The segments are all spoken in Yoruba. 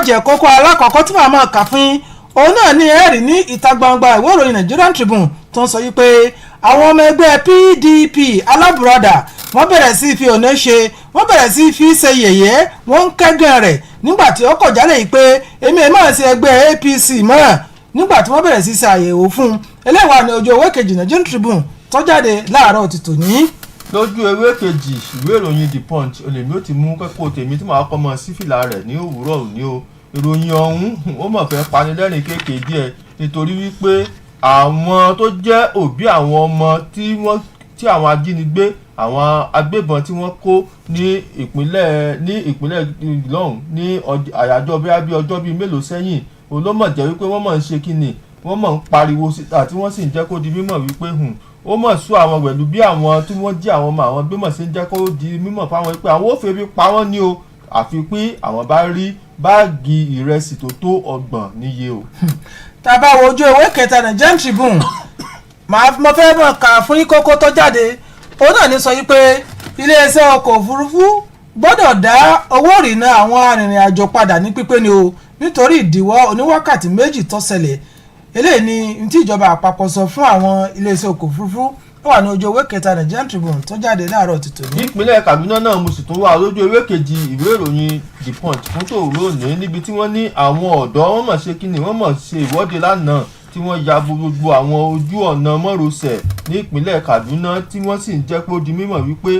jẹ́ kókó alákọ̀ọ́kọ́ tí màá kà fún òun náà ní ẹ̀rí ní ìta gbangba ìwé ìròyìn Nigerian Tribune tó ń sọ yìí pé àwọn ọmọ ẹgbẹ́ PDP alábùradà wọ́n bẹ̀rẹ̀ sí fi ọ̀nà ṣe wọ́n bẹ̀rẹ̀ sí fi ṣe yẹ̀yẹ́ wọ́n ń kẹ́gàn rẹ̀ nígbà tí ó kọ̀ jálẹ̀ yìí pé èmi ẹ̀ máa ṣe ẹgbẹ́ APC mọ́ nígbà tí wọ́n bẹ̀rẹ̀ sí ṣe àyẹ̀wò fún un eléwà ní ojú ewé kejì Nigerian Tribune tó jáde láàárọ̀ ti tòní. lójú ewé kejì ìwé ìròyìn The Punch olèmí ó ti mú kẹ́kọ̀ọ́ tèmi tí màá kọ́ mọ́ sí fìlà rẹ̀ ní òwúrọ̀ òní o ìròyìn ọ̀hún ó mọ̀ fẹ́ panilẹ́rìn kéèké díẹ̀ nítorí wípé àwọn tó jẹ́ òbí àwọn ọmọ tí àwọn ajínigbé àwọn agbébọn tí wọ́n kó ní ìpínlẹ̀ lọ́hùn ní àyájọ́ bí ọjọ́ bíi mélòó sẹ́yìn olómọ̀ jẹ́ wípé wọ́n mọ̀ ń ṣe kíni wọ́n mọ̀ ń pariwo síta tí wọ́n sì ń jẹ́ kó di mímọ̀ wípé ó mọ̀ sú àwọn pẹ̀lú bí àwọn tí wọ́n jí àwọn ọmọ àwọn gbémọ̀ sí ń jẹ́ kó di mímọ̀ fáwọn pé àwọn ò fẹ́ bí pa wọ́n ní o àfi pé àwọn bá rí báàgì ìrẹsì tó tó 30 níye o. tàbá wo ojú ewé kẹta Nigerian Tribune mo fẹ́ mọ̀ kà fún yín kókó tó jáde òun náà ní sọ yí pé iléeṣẹ́ ọkọ̀ òfurufú gbọ́dọ̀ dá owó ìrìnnà àwọn arìnrìn-àjò padà ní pípé ni o nítorí ìdíwọ́ oníwákàtí méjì tó ṣẹlẹ̀ eléyìí ni tí ìjọba àpapọ̀ sọ fún àwọn iléeṣẹ́ ọkọ̀ òfurufú ó wà ní ojú ewé kẹta Nigerian Tribune tó jáde láàárọ̀ títò ní. nípínlẹ̀ Kaduna náà mo sì tún wà lójú ewé kejì ìwé ìròyìn The Punch fún tòwúrò ní níbi tí wọ́n ní àwọn ọ̀dọ́ wọ́n mọ̀ ṣe kíni wọ́n mọ̀ ṣe ìwọ́de lánàá tí wọ́n ya gbogbo àwọn ojú ọ̀nà mọ́rosẹ̀ ní ìpínlẹ̀ Kaduna tí wọ́n sì ń jẹ́ pé ó di mímọ̀ wípé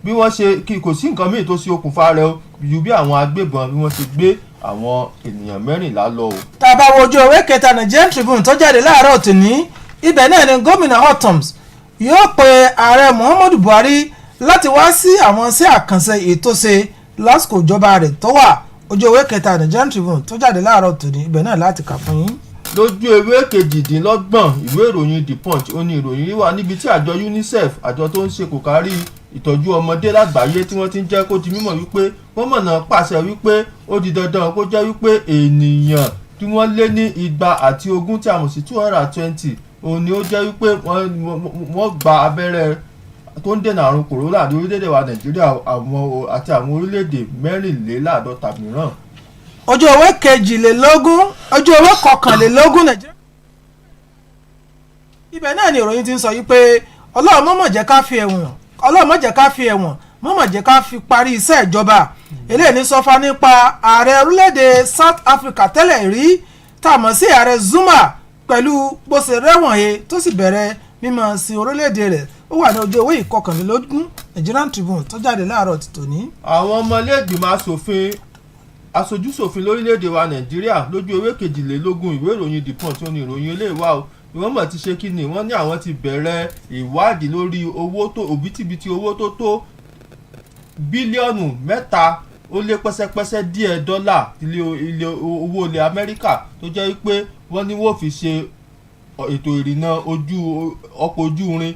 bí wọ́n ṣe kò sí nǹkan míì tó ṣe okùnfà rẹ̀ ju bí àwọn agbébọn bí wọ́n ṣe gbé àwọn ènìyàn 14 lọ o. tá a bá wo ojú ewé kẹta Nigerian Tribune tó jáde láàárọ̀ tòní ibẹ̀ náà ni gómìnà Ortoms yóò pe ààrẹ Muhammadu Buhari láti wá sí àwọn sí àkànṣe ètò ṣe lásìkò ìjọba rẹ̀ tó wà ojú ewé kẹta Nigerian Tribune tó jáde láàárọ̀ tòní ibẹ̀ náà láti kà fún yín. lójú ewé kejìdínlọ́gbọ̀n ìwé ìròyìn The Punch ó ní ìròyìn yìí wà níbi tí àjọ UNICEF àjọ tó ń ṣe kò kárí ìtọ́jú ọmọdé lágbàáyé tí wọ́n ti ń jẹ́ kó di mímọ̀ wípé wọ́n mọ̀nà pàṣẹ wípé ó di dandan kó jẹ́ wípé ènìyàn tí wọ́n lé ní 220 tí a mọ̀ sí 220 òun ni ó jẹ́ wípé wọ́n gba abẹ́rẹ́ tó ń dènà àrùn kòrónà ní orílẹ̀-èdè wa Nàìjíríà àti àwọn orílẹ̀-èdè 54 mìíràn. ojú ewé kejìlélógún ojú ewé kọkànlélógún Nàìjíríà. ibẹ̀ náà ni ìròyìn ti ń sọ yìí pé Ọlọ́run mọ̀mọ̀ jẹ́ ká fi ẹ̀wọ̀n Ọlọ́run mọ̀ jẹ́ ká fi ẹ̀wọ̀n mọ̀mọ̀ jẹ́ ká fi parí iṣẹ́ ìjọba eléyìí ní sọfá nípa ààrẹ orílẹ̀-èdè South Africa tẹ́lẹ̀ rí tá a mọ̀ sí ààrẹ Zuma pẹ̀lú bó ṣe rẹ́wọ̀n he tó sì bẹ̀rẹ̀ mímọ̀ sí orílẹ̀-èdè rẹ̀ ó wà ní ojú ewé ìkọkànlélógún Nigerian Tribune tó jáde láàárọ̀ ti tòní. àwọn ọmọlẹ́gbìmọ̀ aṣojúṣòfin lórílẹ̀‐èdè wa Nàìjíríà lójú ewé 22 ìwé ìròyìn The Punch ó ní ìròyìn eléyìí wá o wọ́n mọ̀ ti ṣe kí ni wọ́n ní àwọn ti bẹ̀rẹ̀ ìwádìí lórí owó tó òbítíbitì owó tó tó bílíọ̀nù 3 ó lé pẹ́sẹ́pẹ́sẹ́ díẹ̀ dọ́là ilé owó ilẹ̀ Amẹ́ríkà tó jẹ́ pé wọ́n ní wọ́n fi ṣe ètò ìrìnnà ọkọ̀ ojú irin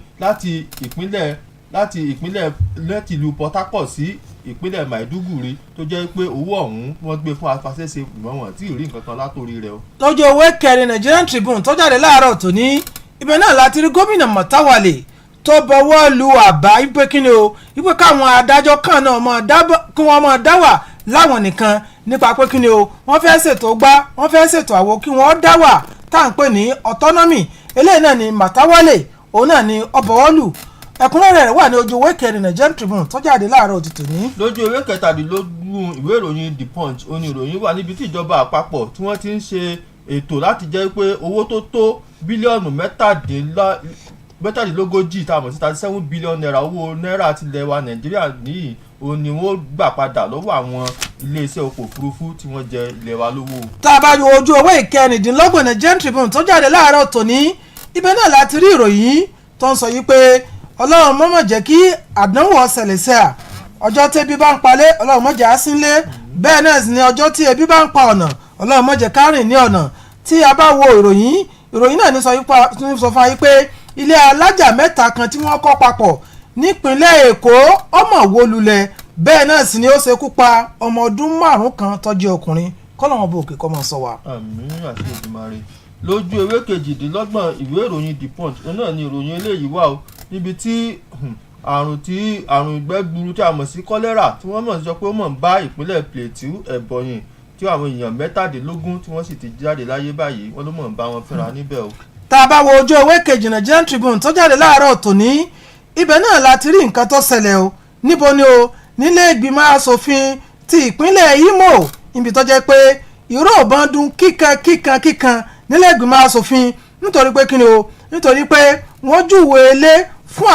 láti ìlú Port Harcourt sí ìpínlẹ̀ Maiduguri tó jẹ́ pé owó ọ̀hún wọ́n gbé fún afasẹ́sẹ ìmọ̀wọ̀n tí ì rí nǹkan kan látòrí rẹ̀ o. lọ́jọ́ ewé kẹrin Nigerian Tribune tó jáde láàárọ̀ tòní ibẹ̀ náà láti rí gómìnà Matawalle tó bọwọ́ lu àbá wípé kí ni o wípé káwọn adájọ́ kan náà kí wọ́n máa dá wà láwọn nìkan nípa pé kí ni o wọ́n fẹ́ ṣètò gbá wọ́n fẹ́ ṣètò àwo kí wọ́n dá wà tá à ń pè ní autonomy eléyìí náà ni Matawalle òun náà ni ọbọ̀wọ́lù ẹ̀kúnrẹ́rẹ́ rẹ̀ wà ní ojú ewé kẹrin Nigerian Tribune tó jáde láàárọ̀ òtítù ní. lójú ewé 17 ìwé ìròyìn The Punch ó ní ìròyìn wà níbi tí ìjọba àpapọ̀ tí wọ́n ti ń ṣe ètò láti jẹ́ pé owó tó tó bílíọ̀nù 37 tá a mọ̀ sí 37 bílíọ̀nù náírà owó náírà tilẹ̀ wa Nàìjíríà nìyí òun ni wọ́n gbà padà lọ́wọ́ àwọn iléeṣẹ́ ọkọ̀ òfurufú tí wọ́n jẹ ilẹ̀ wa lówó. tá a bá yọ ojú ewé ìkẹrìndínlọ́gbọ̀n Nigerian Tribune tó jáde láàárọ̀ tòní ibẹ̀ náà láti rí ìròyìn tó ń sọ yìí pé Ọlọ́run mọ̀mọ̀ jẹ́ kí àdánwò ọ̀sẹ̀lẹ̀ sẹ́à ọjọ́ tí ebi bá ń palẹ̀ Ọlọ́run mọ̀jẹ̀ á sínlé bẹ́ẹ̀ náà sì ni ọjọ́ tí ebi bá ń pa ọ̀nà Ọlọ́run mọ̀jẹ̀ ká rìn ní ọ̀nà tí a bá wo ìròyìn náà ní sọ fún ayé pé ilé alájà 3 kan tí wọ́n kọ́ papọ̀ nípínlẹ̀ Èkó ọmọ wó lulẹ̀ bẹ́ẹ̀ náà sì ni ó ṣekú pa ọmọ ọdún 5 kan tó jẹ́ ọkùnrin kọ́lọ́wọ́n bò òkè kọ́ mọ́ sọ wa. àmín àti Èdùmàrè lójú ewé 22 ìwé ìròyìn The Punch náà ni ìròyìn eléyìí wà o níbi tí àrùn ìgbẹ́ gbuuru tí a mọ̀ sí kọ́lẹ́rà tí wọ́n mọ̀ sọ pé ó mọ̀ ń bá ìpínlẹ̀ Plateau Ebonyi tí àwọn èèyàn 17 tí wọ́n sì ti jáde láyé báyìí wọ́n ló mọ̀ ń bá wọn fínra níbẹ̀ o. tá a bá wo ojú ewé kejì Nigerian Tribune tó jáde láàárọ̀ tòní ibẹ̀ náà láti rí nǹkan tó ṣẹlẹ̀ o níbo ni o nílé ìgbìmọ̀ asòfin ti ìpínlẹ̀ Imo ibi tó jẹ́ pé ìró ìbọn dún kíkan nílé ìgbìmọ̀ asòfin nítorí pé kíni o nítorí pé wọ́n júwe ilé fún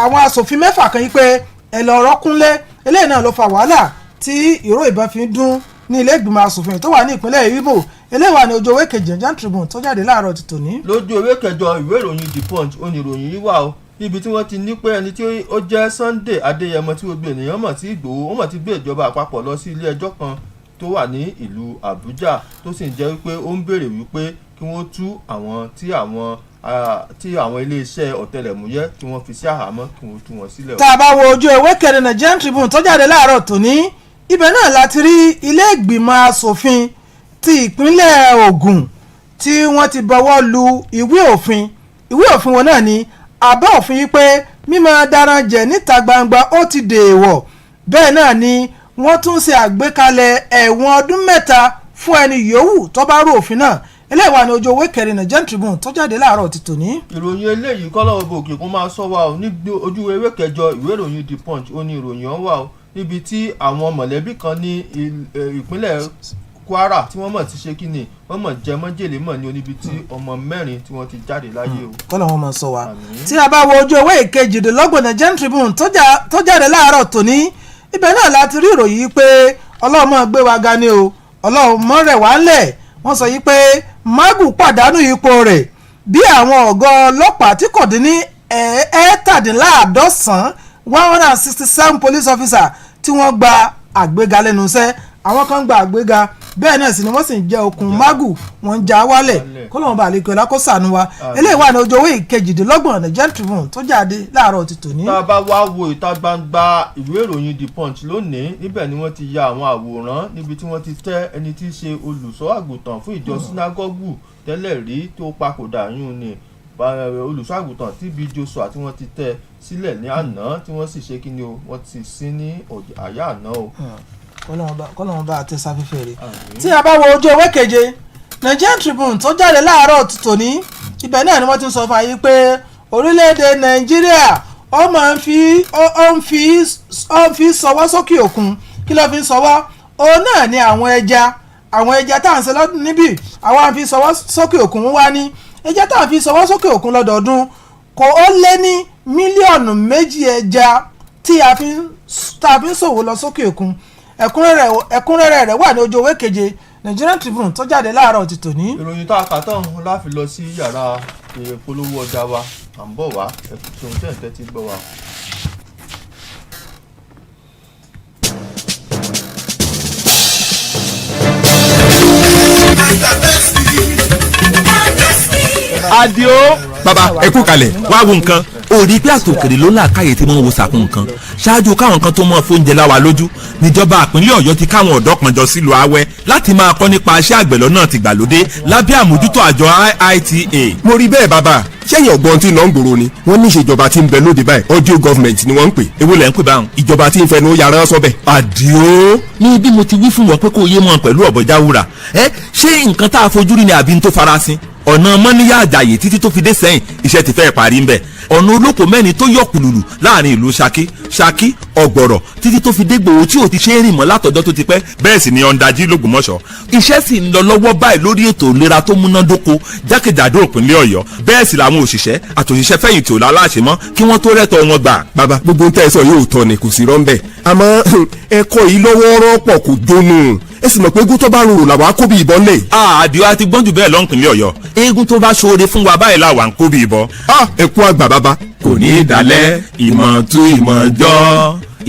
àwọn asòfin 6 kan yìí pé ẹ lọ rọ́kúnlé eléyìí náà ló fa wàhálà tí ìró ìbọn fi dún ní ilé ìgbìmọ̀ asòfin tó wà ní ìpínlẹ̀ Imo eléyìí wà ní ojú ewé kejì Nigerian Tribune tó jáde láàárọ̀ ti tòní. lójú ewé kẹjọ ìwé ìròyìn The Punch oníròyìn yìí wà o níbi tí wọ́n ti ní pé ẹni tí ó jẹ́ Sunday Adéyẹmọ tí gbogbo ènìyàn mọ̀ sí Ìgbòho ó mọ̀ ti gbé ìjọba àpapọ̀ lọ sí ilé ẹjọ́ kan tó wà ní ìlú Àbújá tó sì ń jẹ́ wípé ó ń béèrè wípé kí wọ́n tú àwọn tí àwọn iléeṣẹ́ ọ̀tẹlẹ̀múyẹ́ tí wọ́n fi sí àhámọ́ kí wọ́n tú wọn sílẹ̀. tá a bá wo ojú ewé kẹrin Nigerian Tribune tó jáde láàárọ̀ tòní ibẹ̀ náà láti rí ilé ìgbìmọ̀ asòfin ti ìpínlẹ̀ Ògùn tí wọ́n ti bọwọ́ lu ìwé òfin wọn náà ní àbá òfin yìí pé mímọ daran jẹ níta gbangba ó ti dèèwọ̀ bẹ́ẹ̀ náà ni wọ́n tún ṣe àgbékalẹ̀ ẹ̀wọ̀n ọdún 3 fún ẹni yòówù tó bá rú òfin náà eléyìí wà ní ojú ewé kẹrin Nigerian Tribune tó jáde láàárọ̀ ti tòní. ìròyìn eléyìí kọ́lọ́wọ́ bò kí kó máa sọ wa o ní ojú ewé kẹjọ ìwé ìròyìn The Punch ó ní ìròyìn ọ̀hún wà o níbi tí àwọn mọ̀lẹ́bí kan ní ìpínlẹ̀ Kwara tí wọ́n mọ̀ ti ṣe kíni wọ́n mọ̀ jẹ́ mọ́jèlé mọ̀ ní oníbi tí ọmọ 4 tí wọ́n ti jáde láyé o. kọ́lọ̀ wọn mọ̀ sọ wa tí a bá wo ojú ewé ìkejìdínlọ́gbọ̀n Nigerian Tribune tó jáde láàárọ̀ tòní ibẹ̀ náà láti rí ìròyìn pé Ọlọ́run máa gbé wa ga ni o Ọlọ́run mọ́ rẹ̀ wá ńlẹ̀ wọ́n sọ yìí pé Magu pàdánù ipò rẹ̀ bí àwọn ọ̀gá ọlọ́pàá tí kò dín ní 167 police officer tí wọ́n gba àgbéga lẹ́nu iṣẹ́ àwọn kan gba àgbéga bẹ́ẹ̀ náà sì ni wọ́n sì ń jẹ́ okùn Magu wọ́n ń já wálẹ̀ kọ́lọ́mù bá àlekè ọ̀la kó sànú wa eléyìí wà ní ojú owó ìkejìdínlọ́gbọ̀n Nigerian Tribune tó jáde láàárọ̀ ti tòní. tá a bá wá wo ìta gbangba ìwé ìròyìn The Punch lónìí níbẹ̀ ni wọ́n ti ya àwọn àwòrán níbi tí wọ́n ti tẹ́ ẹni tí í ṣe olùṣọ́ àgùntàn fún ìjọ sínágọ́gù tẹ́lẹ̀ rí tó papòdà yún ni olùṣọ́ àgùntàn TB Joshua tí wọ́n ti tẹ́ sílẹ̀ ní àná tí wọ́n sì ṣe kí ni o wọ́n ti sin ní àyà àná o. kọ́lọ́mù bá àti sáfẹ́fẹ́ rẹ̀ tí a bá wo ojú ewé keje Nigerian Tribune tó jáde láàárọ̀ tòní ibẹ̀ náà ni wọ́n ti sọ fún ayé pé orílẹ̀-èdè Nàìjíríà ó máa ń fi sọwọ́ sókè òkun kí ló fi ń sọwọ́ òun náà ni àwọn ẹja tá à ń ṣe lọ́dún níbí àwọn àfi sọwọ́ sókè òkun wá ní ẹja tá à ń fi sọwọ́ sókè òkun lọ́dọọdún kò ó lé ní mílíọ̀nù 2 ẹja tí a fi ń ṣòwò lọ sókè òkun ẹ̀kúnrẹ́rẹ́ rẹ̀ wà ní ojú ewé keje Nigerian Tribune tó jáde láàárọ̀ ti tòní. ìròyìn tá a kà tán láfi lọ sí yàrá ìpolówó ọjà wa à ń bọ̀ wá ẹ̀kúnṣe tẹ̀ǹtẹ̀ ti gbọ́ wa. Adio baba ẹ kú kalẹ̀ wá wo nǹkan ó rí pé àtòkèrè ló là káyè tí wọ́n wo sàkún nǹkan ṣáájú káwọn kan tó mọ fóúnjẹ láwa lójú níjọba àpínlẹ̀ Ọ̀yọ́ ti káwọn ọ̀dọ́ kan jọ sílùú Awẹ́ láti máa kọ́ nípa iṣẹ́ àgbẹ̀ lọ́nà tìgbàlódé lábẹ́ àmójútó àjọ IITA. mo rí bẹ́ẹ̀ bàbá sẹ́yìn ọ̀gbọ́n tí lọ́n gbòòrò ni wọ́n ní ìṣèjọba tí ń bẹ lóde báyìí audio government ni wọ́n ń pè. èwo lẹ̀ ń pè báwọn. ìjọba tí ń fẹnu yàrá sọ́bẹ̀. Àdìó ní bí mo ti wí fún wọn pé kó yé mọ́ pẹ̀lú ọ̀bọ̀jáwúrà ṣé nǹkan tá a fojú rí ni àbí n tó farasin ọ̀nà mọ́níyà àjàyè títí tó fi dé sẹ́yìn iṣẹ́ ti fẹ́ parí ń bẹ̀ ọ̀nà olóko mẹ́rin tó yọ kùlùlù láàrin ìlú Ṣakí Ọ̀gbọ̀rọ̀ títí tó fi dé Ìgbòho tí ò ti ṣe é rìn mọ́ látọjọ́ tó ti pẹ́ bẹ́ẹ̀ sì ni ọ̀ndàjì l'Ògbómọ̀ṣọ́ iṣẹ́ sì ń lọ lọ́wọ́ báyìí lórí ètò ìlera tó múnádóko jákèjádò ìpínlẹ̀ Ọ̀yọ́ bẹ́ẹ̀ sì làwọn òṣìṣẹ́ àtòṣìṣẹ́ fẹ̀yìntì ò láláṣẹ mọ́ kí wọ́n tó rẹ́tọ̀ wọn gbà. bàbá gbogbo ń tẹ̀sán yóò tọ́ ni kò sí rọ́ńbẹ́ àmọ́ ẹ̀kọ́ yìí lọ́wọ́ rọ́pọ̀ kò dónú ẹ sì mọ̀ pé eégún tó bá rorò làwọn á kó bí ìbọn lè. Àdìó àti gbọ́njù bẹ́ẹ̀ lọ́nkìnlẹ̀ Ọ̀yọ́ eégún tó bá ṣoore fún wa báyìí làwọn ń kó bí ìbọn. ẹ kú àgbà bàbá. kò ní í dalẹ̀ ìmọ̀ tú ìmọ̀ jọ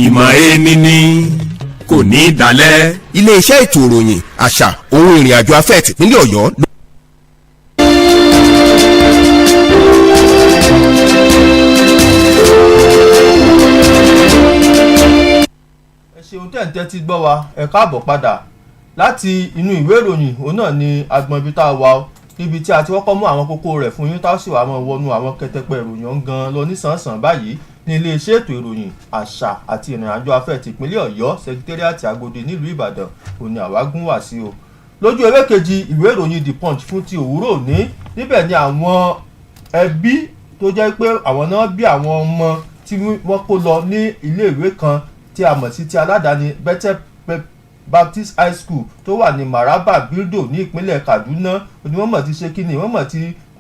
ìmọ̀ ẹni ní kò ní í dalẹ̀. iléeṣẹ́ ètò ìròyìn àṣà ohun ìrìn àjò afẹ́ tìpínlẹ̀ Ọ̀yọ́. ṣeun tẹ̀ǹtẹ̀ ti gbọ́ wa ẹ káàbọ̀ padà láti inú ìwé ìròyìn òun náà ni agbọn ibi tá a wà ó níbi tí a ti kọ́kọ́ mú àwọn kókó rẹ̀ fún yín tá a sì wà mọ́ wọnú àwọn kẹtẹpẹ ìròyìn gan lọ nísànsàn báyìí ní iléeṣẹ́ ètò ìròyìn àṣà àti ìrìnàjò afẹ́ ti ìpínlẹ̀ Ọ̀yọ́ sẹkítẹ́rìàtì Agodi nílùú Ìbàdàn òní àwágún wá sí o. lójú ewé kejì ìwé ìròyìn The Punch fún ti òwúrọ̀ òní níbẹ̀ ni àwọn ẹbí tó jẹ́ pé àwọn náà bí àwọn ọmọ tí wọ́n kó lọ ní iléèwé kan tí a mọ̀ sí ti aládàáni Bethel Baptist High School tó wà ní Maraba Bildo ní ìpínlẹ̀ Kaduna ni wọ́n mọ̀ ti ṣe kíni wọ́n mọ̀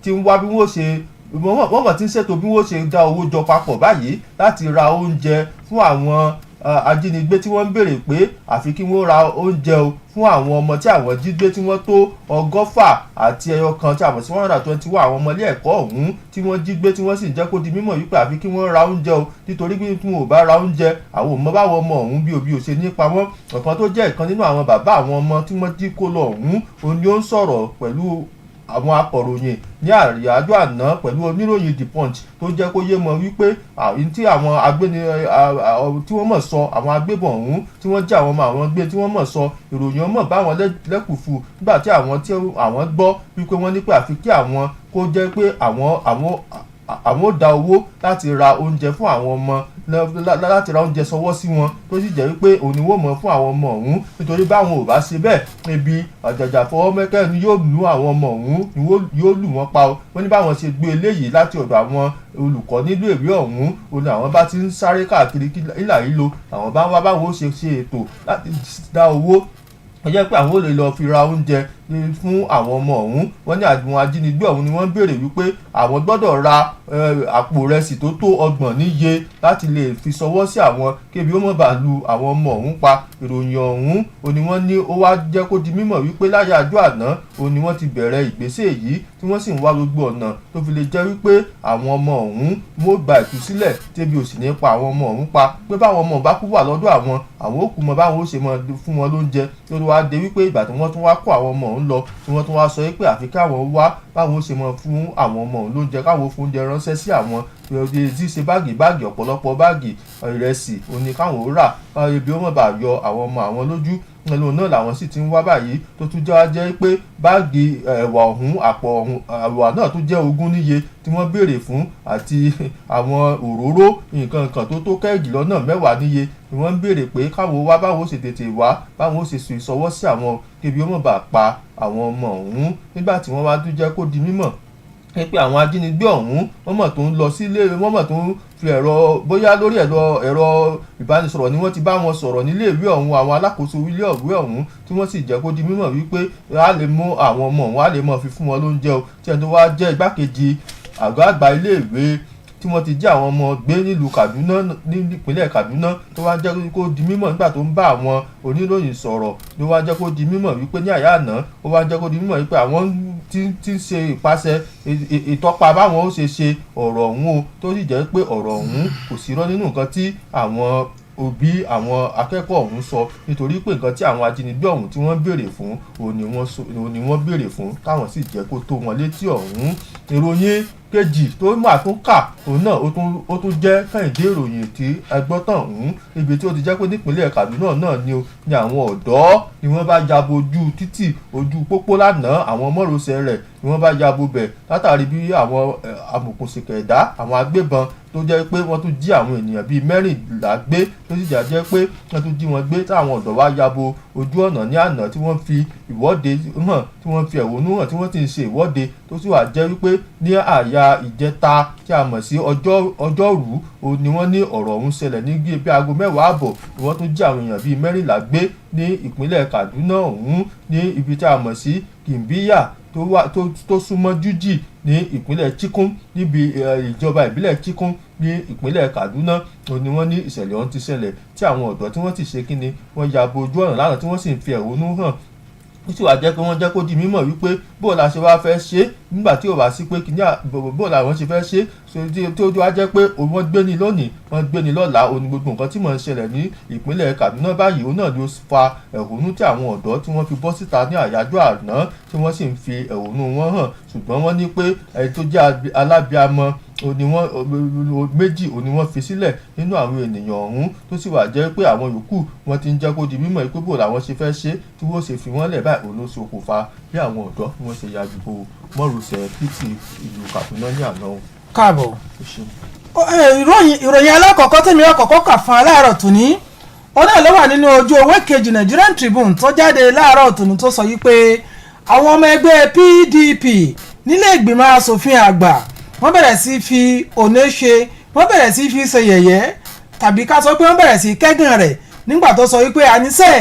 ti ń wá bí wọ́n ṣe wọ́n mọ̀ ti ń ṣètò bí wọ́n ṣe dá owó jọ papọ̀ báyìí láti ra oúnjẹ fún àwọn ajínigbé tí wọ́n ń béèrè pé àfi kí wọ́n ra oúnjẹ o fún àwọn ọmọ tí àwọn jí gbé tí wọ́n tó 100 àti ẹyọ kan tí a mọ̀ sí 121 àwọn ọmọ ilé ẹ̀kọ́ ọ̀hún tí wọ́n jí gbé tí wọ́n sì jẹ́ kó di mímọ̀ wípé àfi kí wọ́n ra oúnjẹ o nítorí pé tí wọn ò bá ra oúnjẹ àwọn ọmọ báwọn ọmọ ọ̀hún bí òbí ò ṣe nípa wọn ọ̀kan tó jẹ́ ìkan nínú àwọn bàbá àwọn ọmọ tí wọ́n jí kó lọ ọ̀hún òun ni ó ń sọ̀rọ̀ pẹ̀lú àwọn akọ̀ròyìn ní àríyájọ́ àná pẹ̀lú oníròyìn The Punch tó jẹ́ kó yé mọ̀ wípé tí àwọn agbéni tí wọ́n mọ̀ sọ àwọn agbébọn ọ̀hún tí wọ́n jẹ́ àwọn ọmọ àwọn gbé tí wọ́n mọ̀ sọ ìròyìn ọmọ bá wọn lẹ́kùfù nígbà tí àwọn gbọ́ wípé wọ́n ní pé àfi kí àwọn kó jẹ́ pé àwọn ò dá owó láti ra oúnjẹ fún àwọn ọmọ láti ra oúnjẹ sọwọ́ sí wọn tó sì jẹ́ wípé òun ni wọ́n mọ̀ fún àwọn ọmọ ọ̀hún nítorí báwọn ò bá ṣe bẹ́ẹ̀ ebi àjàjà fọwọ́ mẹ́kẹ́ ni yóò lù àwọn ọmọ ọ̀hún ni yóò lù wọ́n pa o wọ́n ní báwọn ṣe gbé eléyìí láti ọ̀dọ̀ àwọn olùkọ́ nílò ìwé ọ̀hún òun ni àwọn bá ti ń sáré káàkiri ìlà ìlò àwọn bá ń wá báwọn ó ṣe ètò láti dá owó ó jẹ́ pé àwọn ò lè lọ fi ra oúnjẹ fún àwọn ọmọ ọ̀hún wọ́n ní àwọn ajínigbé ọ̀hún ni wọ́n béèrè wípé àwọn gbọ́dọ̀ ra àpò rẹsì tó tó 30 níye láti lè fi ṣọwọ́ sí àwọn kébi ó mọ̀ bá lu àwọn ọmọ ọ̀hún pa ìròyìn ọ̀hún òní wọ́n ní ó wá jẹ́ kó di mímọ̀ wípé láyé àjọ àná òní wọ́n ti bẹ̀rẹ̀ ìgbésẹ̀ yìí tí wọ́n sì ń wá gbogbo ọ̀nà tó fi lè jẹ́ wípé àwọn ọmọ ọ̀hún wọ́n gba ìtúsílẹ̀ tébi ò sì ní pa àwọn ọmọ ọ̀hún pa pé báwọn ọmọ bá kú wà lọ́dọ̀ àwọn òkú mọ báwọn ó ṣe mọ fún wọn lóúnjẹ tó wá dé wípé ìgbà tí wọ́n tún wá kó àwọn ọmọ ọ̀hún lọ tí wọ́n tún wá sọ pé àfi káwọn wá báwọn ó ṣe mọ fún àwọn ọmọ ọ̀hún lóúnjẹ káwọn fún oúnjẹ ránṣẹ́ sí àwọn tí ṣe báàgì ọ̀pọ̀lọpọ̀ báàgì ìrẹsì òní káwọn ó rà káwọn ebi ó mọ̀ bá yọ àwọn ọmọ àwọn lójú ẹlòmíràn náà làwọn sì ti ń wá báyìí tó tún jẹ́ pé báàgì ẹ̀wà ọ̀hún àpò ọ̀hún ẹ̀wà náà tún jẹ́ 20 níye tí wọ́n béèrè fún àti àwọn òróró nǹkan kan tó kẹ́ẹ̀gì lọ́nà 10 níye ni wọ́n ń béèrè pé káwọn wá báwọn ó ṣe tètè wá báwọn ó ṣe ìṣọwọ́ sí àwọn kébi ó mọ̀ bá pa àwọn ọmọ ọ̀hún nígbà tí wọ́n wá tún jẹ́ kó di mímọ̀ pé àwọn ajínigbé ọ̀hún wọ́n mọ̀ tó ń lọ sílé wọ́n mọ̀ tó ń fi bóyá lórí ẹ̀rọ ìbánisọ̀rọ̀ ni wọ́n ti bá wọn sọ̀rọ̀ nílé ìwé ọ̀hún àwọn alákòóso ilé ìwé ọ̀hún tí wọ́n sì jẹ́ kó di mímọ̀ wípé a lè mú àwọn ọmọ ọ̀hún a lè mọ̀ fi fún wọn lóúnjẹ o tí ẹni tó wá jẹ́ igbákejì àgbà ilé ìwé tí wọ́n ti jẹ́ àwọn ọmọ gbé nílùú Kaduna nípínlẹ̀ Kaduna tó wá jẹ́ kó di mímọ̀ nígbà tó ń bá àwọn oníròyìn sọ̀rọ̀ ló wá jẹ́ kó di mímọ̀ wípé ní àyà àná ó wá jẹ́ kó di mímọ̀ wípé àwọn tí ń ṣe ìpàṣẹ ìtọ́pa báwọn ó ṣe ọ̀rọ̀ ọ̀hún o tó sì jẹ́ pé ọ̀rọ̀ ọ̀hún kò sí rọ́ nínú nǹkan tí àwọn òbí àwọn akẹ́kọ̀ọ́ ọ̀hún sọ nítorí pé nǹkan tí àwọn ajínigbé ọ̀hún tí wọ́n béèrè fún òun ni wọ́n béèrè fún táwọn sì jẹ́ kó tó wọn létí ọ̀hún ìròyìn kejì tó máa tún kà òun náà ó tún jẹ́ kẹ́hìndé ìròyìn tí ẹgbọ́tàn ọ̀hún ibi tí ó ti jẹ́ pé nípínlẹ̀ Kaduna náà ni àwọn ọ̀dọ́ ni wọ́n bá yabo ojú títì ojú pópó lánàá àwọn mọ́rọ̀sẹ̀ rẹ̀ ni wọ́n bá yabo bẹ̀ látàrí bí àwọn amòkùnsìkẹ̀ ẹ̀dá àwọn agbébọn tó jẹ́ pé wọ́n tún jí àwọn ènìyàn bíi 14 gbé tó sì jẹ́ pé wọ́n tún jí wọn gbé táwọn ọ̀dọ́ wá yabo ojú ọ̀nà ní àná tí wọ́n fi ìwọ́de hàn tí wọ́n fi ẹ̀hónú hàn tí wọ́n ti ń ṣe ìwọ́de tó sì wà jẹ́ wípé ní àyà ìjẹta tí a mọ̀ sí ọjọ́rú ni wọ́n ní ọ̀rọ̀ ọ̀hún ṣẹlẹ̀ ní bí aago 10:30 ni wọ́n tún jí àwọn èèyàn bíi 14 gbé ní ìpínlẹ̀ Kaduna ọ̀hún ní ibi tí a mọ̀ sí Kimbiya tó súnmọ́ Juji ní ìpínlẹ̀ Chikun níbi ìjọba ìbílẹ̀ Chikun ní ìpínlẹ̀ Kaduna ni wọ́n ní ìṣẹ̀lẹ̀ ọ̀hún ti ṣẹlẹ̀ tí àwọn ọ̀dọ́ tí wọ́n ti ṣe kíni wọ́n ya bo ojú ọ̀nà lánàá tí wọ́n sì ń fi ẹ̀hónú hàn ó sì wá jẹ́ pé wọ́n jẹ́ kó di mímọ̀ wípé bó la ṣe wá fẹ́ ṣe nígbà tí ò bá sí pé kíní bó la wọ́n ṣe fẹ́ ṣe tí ó wá jẹ́ pé wọ́n gbé ní lónìí wọ́n gbé ní lọ́la òní gbogbo nǹkan tí mò ń ṣẹlẹ̀ ní ìpínlẹ̀ Kaduna báyìí òun náà ló fa ẹ̀hónú tí àwọn ọ̀dọ́ tí wọ́n fi bọ́ síta ní àyájọ́ àná tí wọ́n sì ń fi ẹ̀hónú wọn hàn ṣùgbọ́n wọ́n ní pé ẹni tó jẹ́ alábíamọ méjì òní wọ́n fi sílẹ̀ nínú àwọn ènìyàn ọ̀hún tó sì wà jẹ́ pé àwọn yòókù wọ́n ti ń jẹ́ kó di mímọ̀ pé bò làwọn ṣe fẹ́ ṣe tí wọ́n ṣe fi wọ́n lẹ̀ báyìí òun ló ṣokùnfà bí àwọn ọ̀dọ́ bí wọ́n ṣe ya gbogbo mọ́rùsẹ̀ títì ìlú Kaduna ní àná. káàbọ̀. ìròyìn alákọ̀ọ́kọ́ tèmi ọkọ̀ọ́kọ́ kà fún aláàárọ̀ tòní ó náà ló wà nínú ojú ewé kejì Nigerian Tribune tó jáde láàárọ̀ tòní tó sọ yìí pé àwọn ọmọ ẹgbẹ́ PDP nílé ìgbìmọ̀ asòfin àgbà wọ́n bẹ̀rẹ̀ sí fi òní ṣe wọ́n bẹ̀rẹ̀ sí fi ṣe yẹ̀yẹ́ tàbí ká sọ pé wọ́n bẹ̀rẹ̀ sí kẹ́gàn rẹ̀ nígbà tó sọ wípé àníṣe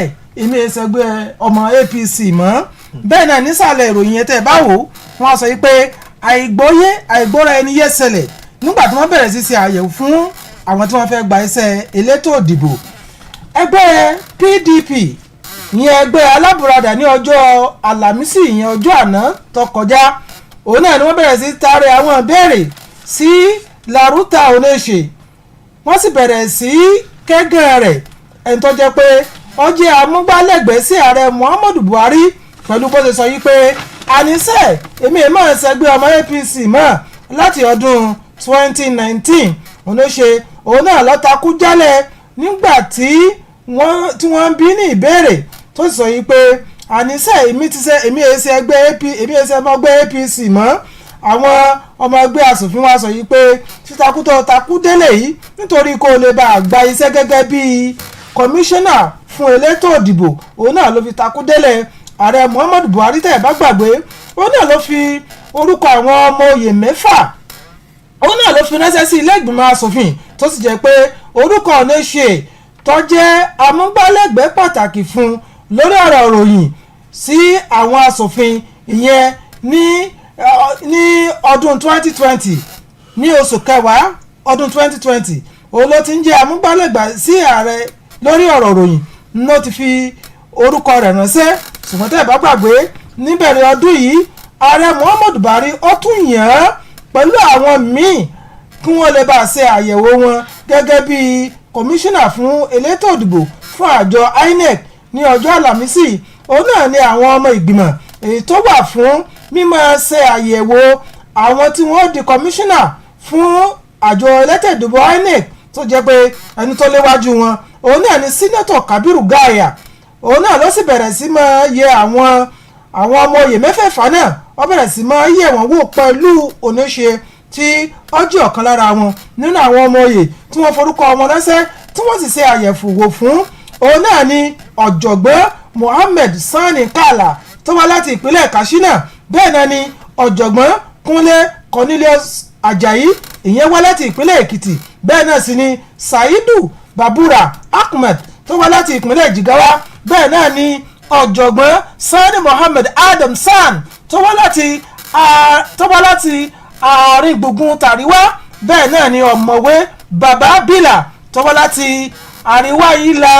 èmi ẹsẹ̀gbẹ́ ọmọ APC mọ́ bẹ́ẹ̀ náà nísàlẹ̀ ìròyìn yẹn tẹ̀ báwo wọ́n sọ wípé àìgbọ́ra ẹni yé ṣẹlẹ̀ nígbà tí wọ́n bẹ̀rẹ̀ sí ṣe àyẹ̀wò fún àwọn tí wọ́n fẹ́ gba iṣẹ́ elétò òdìbò ẹgbẹ́ PDP ìyẹn ẹgbẹ́ alábùradà ní ọjọ́ àlàmísì ìyẹn ọjọ́ àná tó kọjá òun náà ni wọ́n bẹ̀rẹ̀ sí taari àwọn ìbéèrè sí Laruta Oneche wọ́n sì bẹ̀rẹ̀ sí kẹ́gàn rẹ̀ ẹni tó jẹ́ pé ó jẹ́ amúgbálẹ́gbẹ̀ẹ́ sí ààrẹ Muhammadu Buhari pẹ̀lú bó ṣe sọ yìí pé àníṣe èmi ẹ̀ máa ṣẹgbẹ́ ọmọ APC mọ́ láti ọdún 2019 Oneche òun náà ló takú jálẹ̀ nígbà tí wọ́n ń bí ní ìbéèrè tó sọ yìí pé àníṣe èmi ẹsẹ̀ ẹgbẹ́ APC mọ́ àwọn ọmọ ẹgbẹ́ asòfin wa sọ yìí pé títakútọ̀ takú délé yìí nítorí kó lè bá àgbà iṣẹ́ gẹ́gẹ́ bíi kọmíṣánná fún elétò òdìbò òun náà ló fi takú délé ààrẹ Muhammadu Buhari tẹ̀ bá gbàgbé òun náà ló fi orúkọ àwọn ọmọ oyè mẹ́fà òun náà ló fi ránṣẹ́ sí ilé ìgbìmọ̀ asòfin tó sì jẹ́ pé orúkọ Oneche tó jẹ́ amúgbálẹ́gbẹ̀ẹ́ pàtàkì fún lórí ọ̀rọ̀ ìròyìn sí àwọn asòfin ìyẹn ní ọdún 2020 ní oṣù kẹwàá ọdún 2020 òun ló ti ń jẹ́ amúgbálẹ́gbẹ̀ẹ́ sí ààrẹ lórí ọ̀rọ̀ ìròyìn ló ti fi orúkọ rẹ̀ ránṣẹ́ ṣùgbọ́n tẹ́ ẹ bá gbàgbé níbẹ̀rẹ̀ ọdún yìí ààrẹ Muhammadu Buhari ó tún yàn án pẹ̀lú àwọn míì kí wọ́n lè bá ṣe àyẹ̀wò wọn gẹ́gẹ́ bí kọmíṣánná fún elétò òdìbò fún àjọ INEC ní ọjọ́ àlàmísì òun náà ni àwọn ọmọ ìgbìmọ̀ èyí tó wà fún mímọ̀ ṣe àyẹ̀wò àwọn tí wọ́n di kọmíṣánná fún àjọ elétò ìdìbò INEC tó jẹ́ pé ẹni tó léwájú wọn òun náà ni sínátọ̀ Kabiru Gaya òun náà ló sì bẹ̀rẹ̀ sí máa yẹ àwọn ọmọ oyè mẹ́fẹ̀ẹ̀fà náà ó bẹ̀rẹ̀ sí máa yẹ wọ́n wò pẹ̀lú Oneche tí ó jẹ́ ọ̀kan lára wọn nínú àwọn ọmọ oyè tí wọ́n forúkọ wọn ránṣẹ́ tí wọ́n sì ṣe àyẹ̀wò fún òun náà ni ọ̀jọ̀gbọ́n Mohammed Sani Kala tó wá láti ìpínlẹ̀ Katsina bẹ́ẹ̀ náà ni ọ̀jọ̀gbọ́n Kúnlé Cornelius Ajayi ìyẹn wá láti ìpínlẹ̀ Èkìtì bẹ́ẹ̀ náà sì ni Saidu Babura Ahmed tó wá láti ìpínlẹ̀ Jigawa bẹ́ẹ̀ náà ni ọ̀jọ̀gbọ́n Sani Mohammed Adam San tó wá láti àárín gbùngbùn tàríwá bẹ́ẹ̀ náà ni ọ̀mọ̀wé Baba Bila tó wá láti àríwá ìlà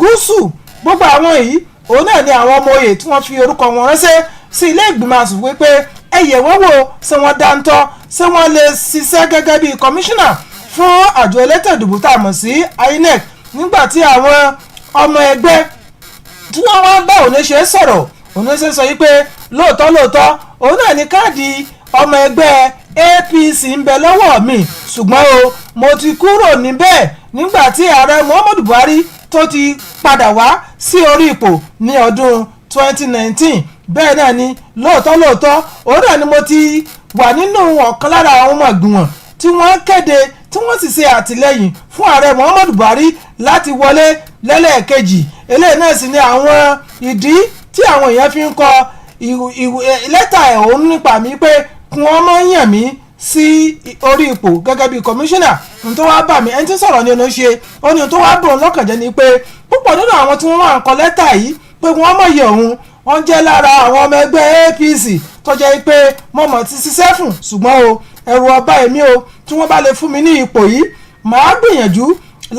gúúsù gbogbo àwọn èyí òun náà ni àwọn ọmọ oyè tí wọ́n fi orúkọ wọn ránṣẹ́ sí ilé ìgbìmọ̀ asòfin pé ẹ yẹ̀ wọ́n wò ṣé wọ́n dáńtọ́ ṣé wọ́n lè ṣiṣẹ́ gẹ́gẹ́ bí kọmíṣánná fún àjọ elétò ìdìbò tá a mọ̀ sí INEC nígbà tí àwọn ọmọ ẹgbẹ́ tí wọ́n wá bá Oneche sọ̀rọ̀ Oneche sọ yìí pé lóòótọ́ òun náà ní káàdì ọmọ ẹgbẹ́ APC ń bẹ lọ́wọ́ mi ṣùgbọ́n o mo ti kúrò níbẹ̀ nígbà tí ààrẹ Muhammadu Buhari tó ti padà wá sí orí ipò ní ọdún 2019 bẹ́ẹ̀ náà ni lóòótọ́ òun náà ni mo ti wà nínú ọ̀kan lára àwọn ọmọ ìgbìmọ̀ tí wọ́n kéde tí wọ́n sì ṣe àtìlẹ́yìn fún ààrẹ Muhammadu Buhari láti wọlé lẹ́lẹ́ẹ̀kejì eléyìí náà sì ni àwọn ìdí tí àwọn èèyàn fi ń kọ lẹ́tà ẹ̀hónú nípa mi pé kí wọ́n máa ń yàn mí sí orí ipò gẹ́gẹ́ bí kọmíṣánná ohun tó wá bà mí ẹni tí sọ̀rọ̀ ní Oneche ó ní ohun tó wá bọ̀ lọ́kàn jẹ́ ni pé púpọ̀ nínú àwọn tí wọ́n wà ń kọ lẹ́tà yìí pé wọ́n mọ̀ yẹ̀ òun wọ́n jẹ́ lára àwọn ọmọ ẹgbẹ́ APC tó jẹ́ pé mọ̀mọ́ ti ṣiṣẹ́ fún ṣùgbọ́n o ẹ̀rù ọba èmi o tí wọ́n bá lè fún mi ní ipò yìí màá gbìyànjú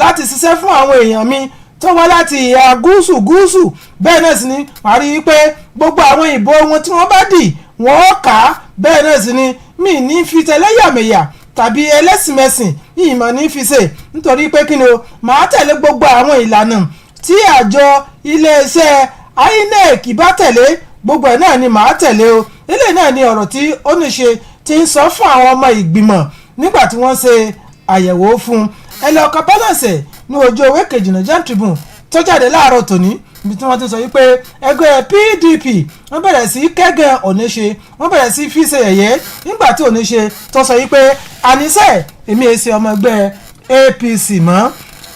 láti ṣiṣẹ́ fún àwọn èèyàn mi tó wá láti ìhà gúúsù bẹ́ẹ̀ náà sì ni màá rí i pé gbogbo àwọn ìbò wọn tí wọ́n bá dì wọ́n kà á bẹ́ẹ̀ náà sì ni mi ní fi tẹlẹ́yàmẹ̀yà tàbí ẹlẹ́sìnmẹ̀sìn ìmọ̀ ní fi ṣe nítorí pé kí ni o màá tẹ̀lé gbogbo àwọn ìlànà tí àjọ iléeṣẹ́ INEC bá tẹ̀lé gbogbo ẹ̀ náà ni màá tẹ̀lé o eléyìí náà ni ọ̀rọ̀ tí Oneche ti ń sọ fún àwọn ọmọ ìgbìmọ̀ nígbà tí wọ́n ṣe àyẹ̀wò fún ẹlẹ́ọ̀kan balance ní ojú ewé kejì Nigerian Tribune tó jáde láàárọ̀ tòní ibi tí wọ́n ti sọ wípé ẹgbẹ́ PDP wọ́n bẹ̀rẹ̀ sí kẹ́gàn Oneche wọ́n bẹ̀rẹ̀ sí fi ṣe yẹ̀yẹ́ nígbà tí Oneche tó sọ wípé àníṣe èmi èsì ọmọ ẹgbẹ́ APC mọ́.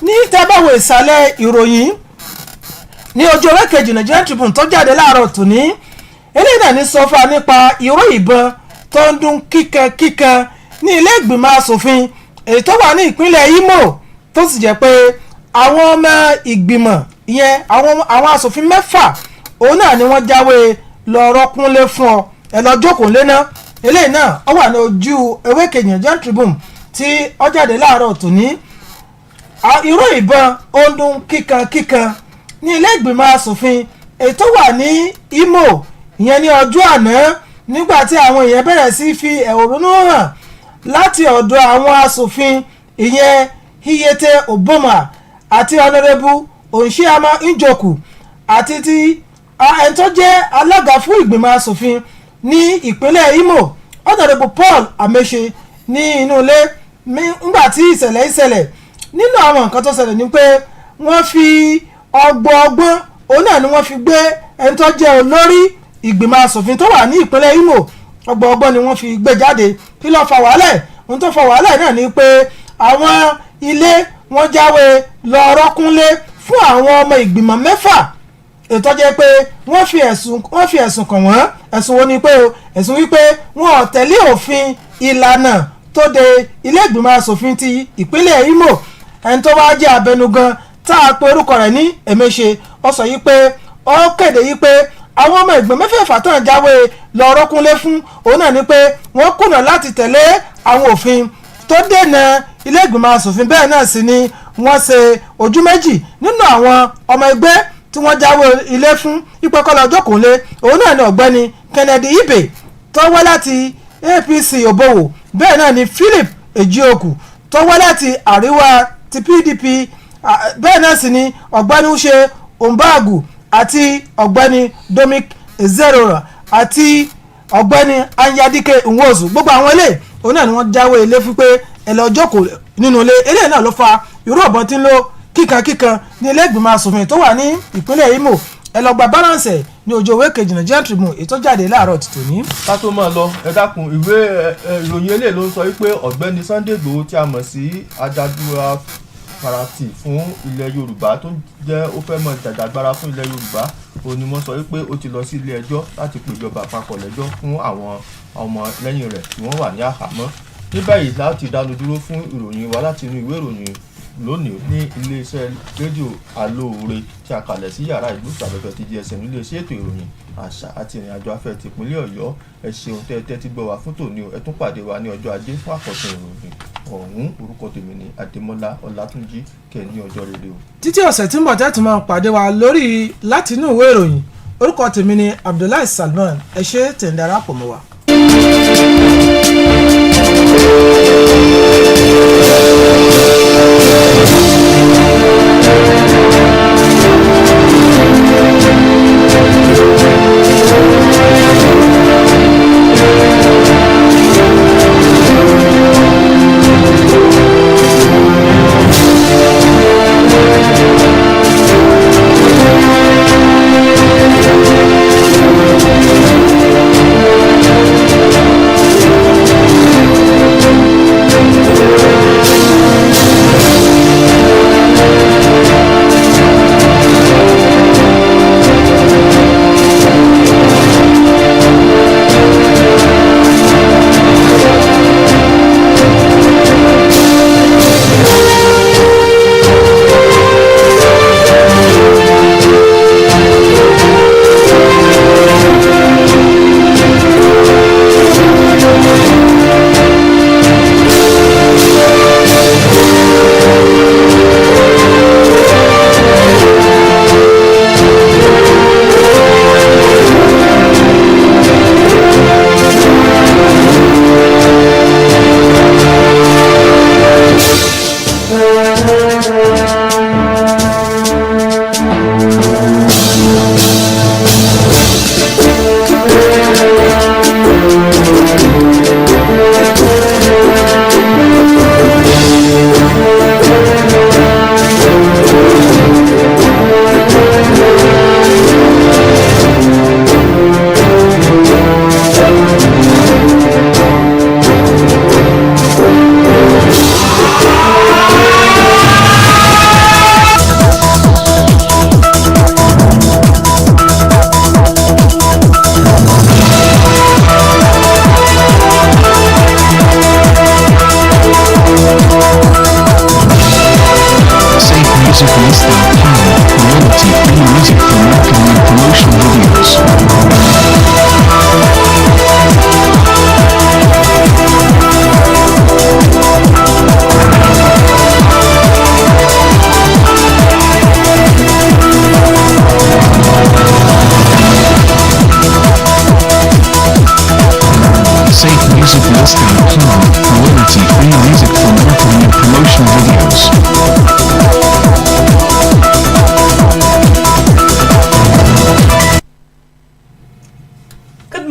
ní tábàwò ìsàlẹ̀ ìròyìn ní ojú ewé kejì Nigerian Tribune tó jáde láàárọ̀ tòní eléyìí náà ní sọ́fà nípa ìró ìbọn tó ń dún kíkan ní ilé ìgbìmọ̀ asòfin èyí tó wà ní ìpínlẹ̀ Imo tó sì jẹ́ pé àwọn ọmọ ìgbìmọ̀ ìyẹn àwọn asòfin 6 òun náà ni wọ́n jáwé lọ́rọ́ kúnlé fún ọ ẹ lọ jókòó léná eléyìí náà ó wà ní ojú ewé kejì Nigerian Tribune tí ó jáde láàárọ̀ tòní ìró ìbọn ó ń dún kíkan ní ilé ìgbìmọ̀ asòfin èyí tó wà ní Imo ìyẹn ní ọjọ́ àná nígbà tí àwọn èèyàn bẹ̀rẹ̀ sí fi ẹ̀hónú hàn láti ọ̀dọ̀ àwọn asòfin ìyẹn Iyete Oboma àti Honourable Onsiama Njoku àti ti ẹni tó jẹ́ alága fún ìgbìmọ̀ asòfin ní ìpínlẹ̀ Imo Honourable Paul Ameche ní inú ilé nígbà tí ìṣẹ̀lẹ̀ nínú àwọn nǹkan tó ṣẹlẹ̀ ni pé wọ́n fi ọgbọ́n òun náà ni wọ́n fi gbé ẹni tó jẹ́ olórí ìgbìmọ̀ asòfin tó wà ní ìpínlẹ̀ Imo ọgbọ́n ni wọ́n fi gbé jáde kí ló fa wàhálà ohun tó fa wàhálà náà ni pé àwọn ilé wọ́n jáwé lọ́rọ́ kúnlé fún àwọn ọmọ ìgbìmọ̀ 6 ètò jẹ́ pé wọ́n fi ẹ̀sùn kàn wọ́n ẹ̀sùn wo ni pé ẹ̀sùn wípé wọn ò tẹ̀lé òfin ìlànà tó de ilé ìgbìmọ̀ asòfin ti ìpínlẹ̀ Imo ẹni tó wá jẹ́ abẹnugan tá a pe orúkọ rẹ̀ ní Emeche ó sọ yìí pé ó kéde yìí pé àwọn ọmọ ìgbìmọ̀ 6 tán jáwé lọ́rọ́ kúnlé fún òun náà ni pé wọ́n kùnà láti tẹ̀lé àwọn òfin tó dènà ilé ìgbìmọ̀ asòfin bẹ́ẹ̀ náà sì ni wọ́n ṣe ojú méjì nínú àwọn ọmọ ẹgbẹ́ tí wọ́n jáwé ilé fún ìpẹ́kọ́lá ọjọ́kùnlé òun náà ni ọ̀gbẹ́ni Kennedy Ibe tó wá láti APC Obowo bẹ́ẹ̀ náà ni Philip Ejioku tó wá láti àríwá ti PDP bẹ́ẹ̀ náà sì ni ọ̀gbẹ́ni Uche Ombagu àti ọ̀gbẹ́ni Dominic Ezerora àti ọ̀gbẹ́ni Anyadike Nwosu gbogbo àwọn ilé òun náà ni wọ́n jáwé ilé fún pé ẹ lọ jókòó nínú ilé eléyìí náà ló fa irú ọ̀bọ̀n tí ń lo kíkan ní ilé ìgbìmọ̀ asòfin tó wà ní ìpínlẹ̀ Imo ẹ lọ gba balance ní ojú ewé kejì Nigerian Tribune ètò jáde láàárọ̀ ti tòní. ká tó máa lọ ẹ dákun ìwé ìròyìn eléyìí ló ń sọ wípé ọ̀gbẹ́ni Sunday Igboho tí a mọ̀ sí ajádúrà farati fún ilẹ̀ Yorùbá tó jẹ́ ó fẹ́ mọ jàjàgbara fún ilẹ̀ Yorùbá òun ni wọ́n sọ wípé ó ti lọ sí ilé ẹjọ́ láti pe ìjọba àpapọ̀ lẹ́jọ́ fún àwọn ọmọ lẹ́yìn rẹ̀ tí wọ́n wà ní àhámọ́ ní báyìí láti dánu dúró fún ìròyìn wa láti inú ìwé ìròyìn lónìí ní iléeṣẹ́ rédíò Aloore tí a kalẹ̀ sí yàrá ìgbóhùnsáfẹ́fẹ́ ti GSM iléeṣẹ́ ètò ìròyìn àṣà àti ìrìnàjò afẹ́ ti ìpínlẹ̀ Ọ̀yọ́ ẹ ṣeun tẹ́ ti gbọ́ wa fún tòní o ẹ tún pàdé wa ní ọjọ́ ajé fún àkọ́tún ìròyìn ọ̀hún orúkọ tèmi ni Adémọ́lá Ọlátúnjí kẹ́ ní ọjọ́ rere o. títí ọ̀sẹ̀ tí ń bọ̀ tẹ́tù máa pàdé wa lórí látinú ìwé ìròyìn orúkọ tèmi ni Abdullahi Salman ẹ ṣé tẹ̀ ń darapọ̀ mọ́ wa.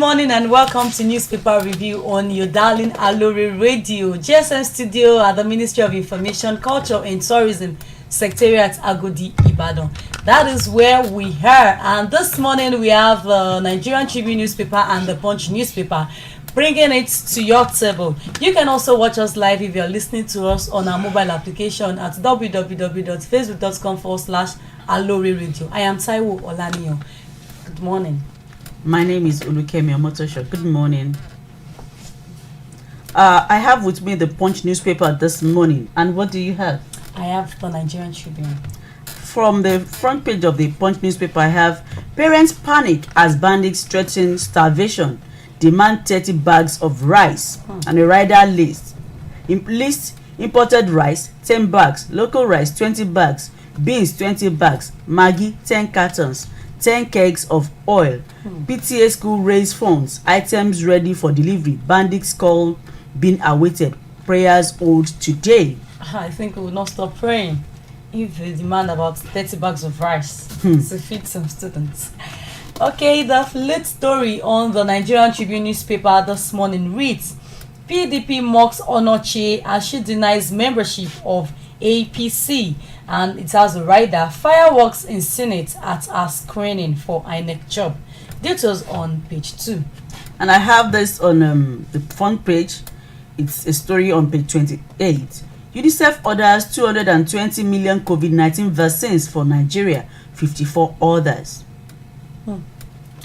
morning and welcome to Newspaper Review on your darling Aloore Radio. GSM studio at the Ministry of Information, Culture and Tourism, Secretariat Agodi, Ibadan. That is where we are. And this morning we have the Nigerian Tribune newspaper and the Punch newspaper, bringing it to your table. You can also watch us live if you're listening to us on our mobile application at www.facebook.com/Aloore Radio. I am Taiwo Olaniyan. Good morning. My name is Olukemi Omotosho. Good morning. I have with me the Punch newspaper this morning. And what do you have? I have the Nigerian Tribune. From the front page of the Punch newspaper, I have parents panic as bandits threaten starvation, demand 30 bags of rice, and a rider list imported rice 10 bags, local rice 20 bags, beans 20 bags, Maggi 10 cartons, 10 kegs of oil. PTA school raise funds, items ready for delivery. Bandits call being awaited. Prayers hold today. I think we will not stop praying if they demand about 30 bags of rice to feed some students. Okay, the lead story on the Nigerian Tribune newspaper this morning reads, PDP mocks Onoche as she denies membership of APC, and it has a rider, fireworks in Senate at a screening for INEC job. Details on page 2. And I have this on the front page. It's a story on page 28. UNICEF orders 220 million COVID-19 vaccines for Nigeria, 54 others.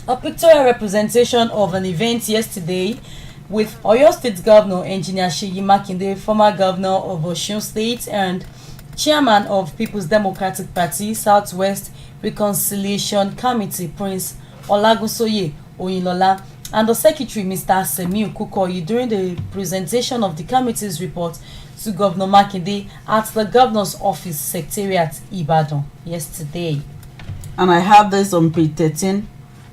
A pictorial representation of an event yesterday with Oyo State Governor Engineer Seyi Makinde, former Governor of Osun State and Chairman of People's Democratic Party Southwest Reconciliation Committee Prince Olagunsoye Oyinlola, and the Secretary Mr. Semiu Kukoyi during the presentation of the committee's report to Governor Makinde at the Governor's Office Secretariat Ibadan yesterday. And I have this on page 13.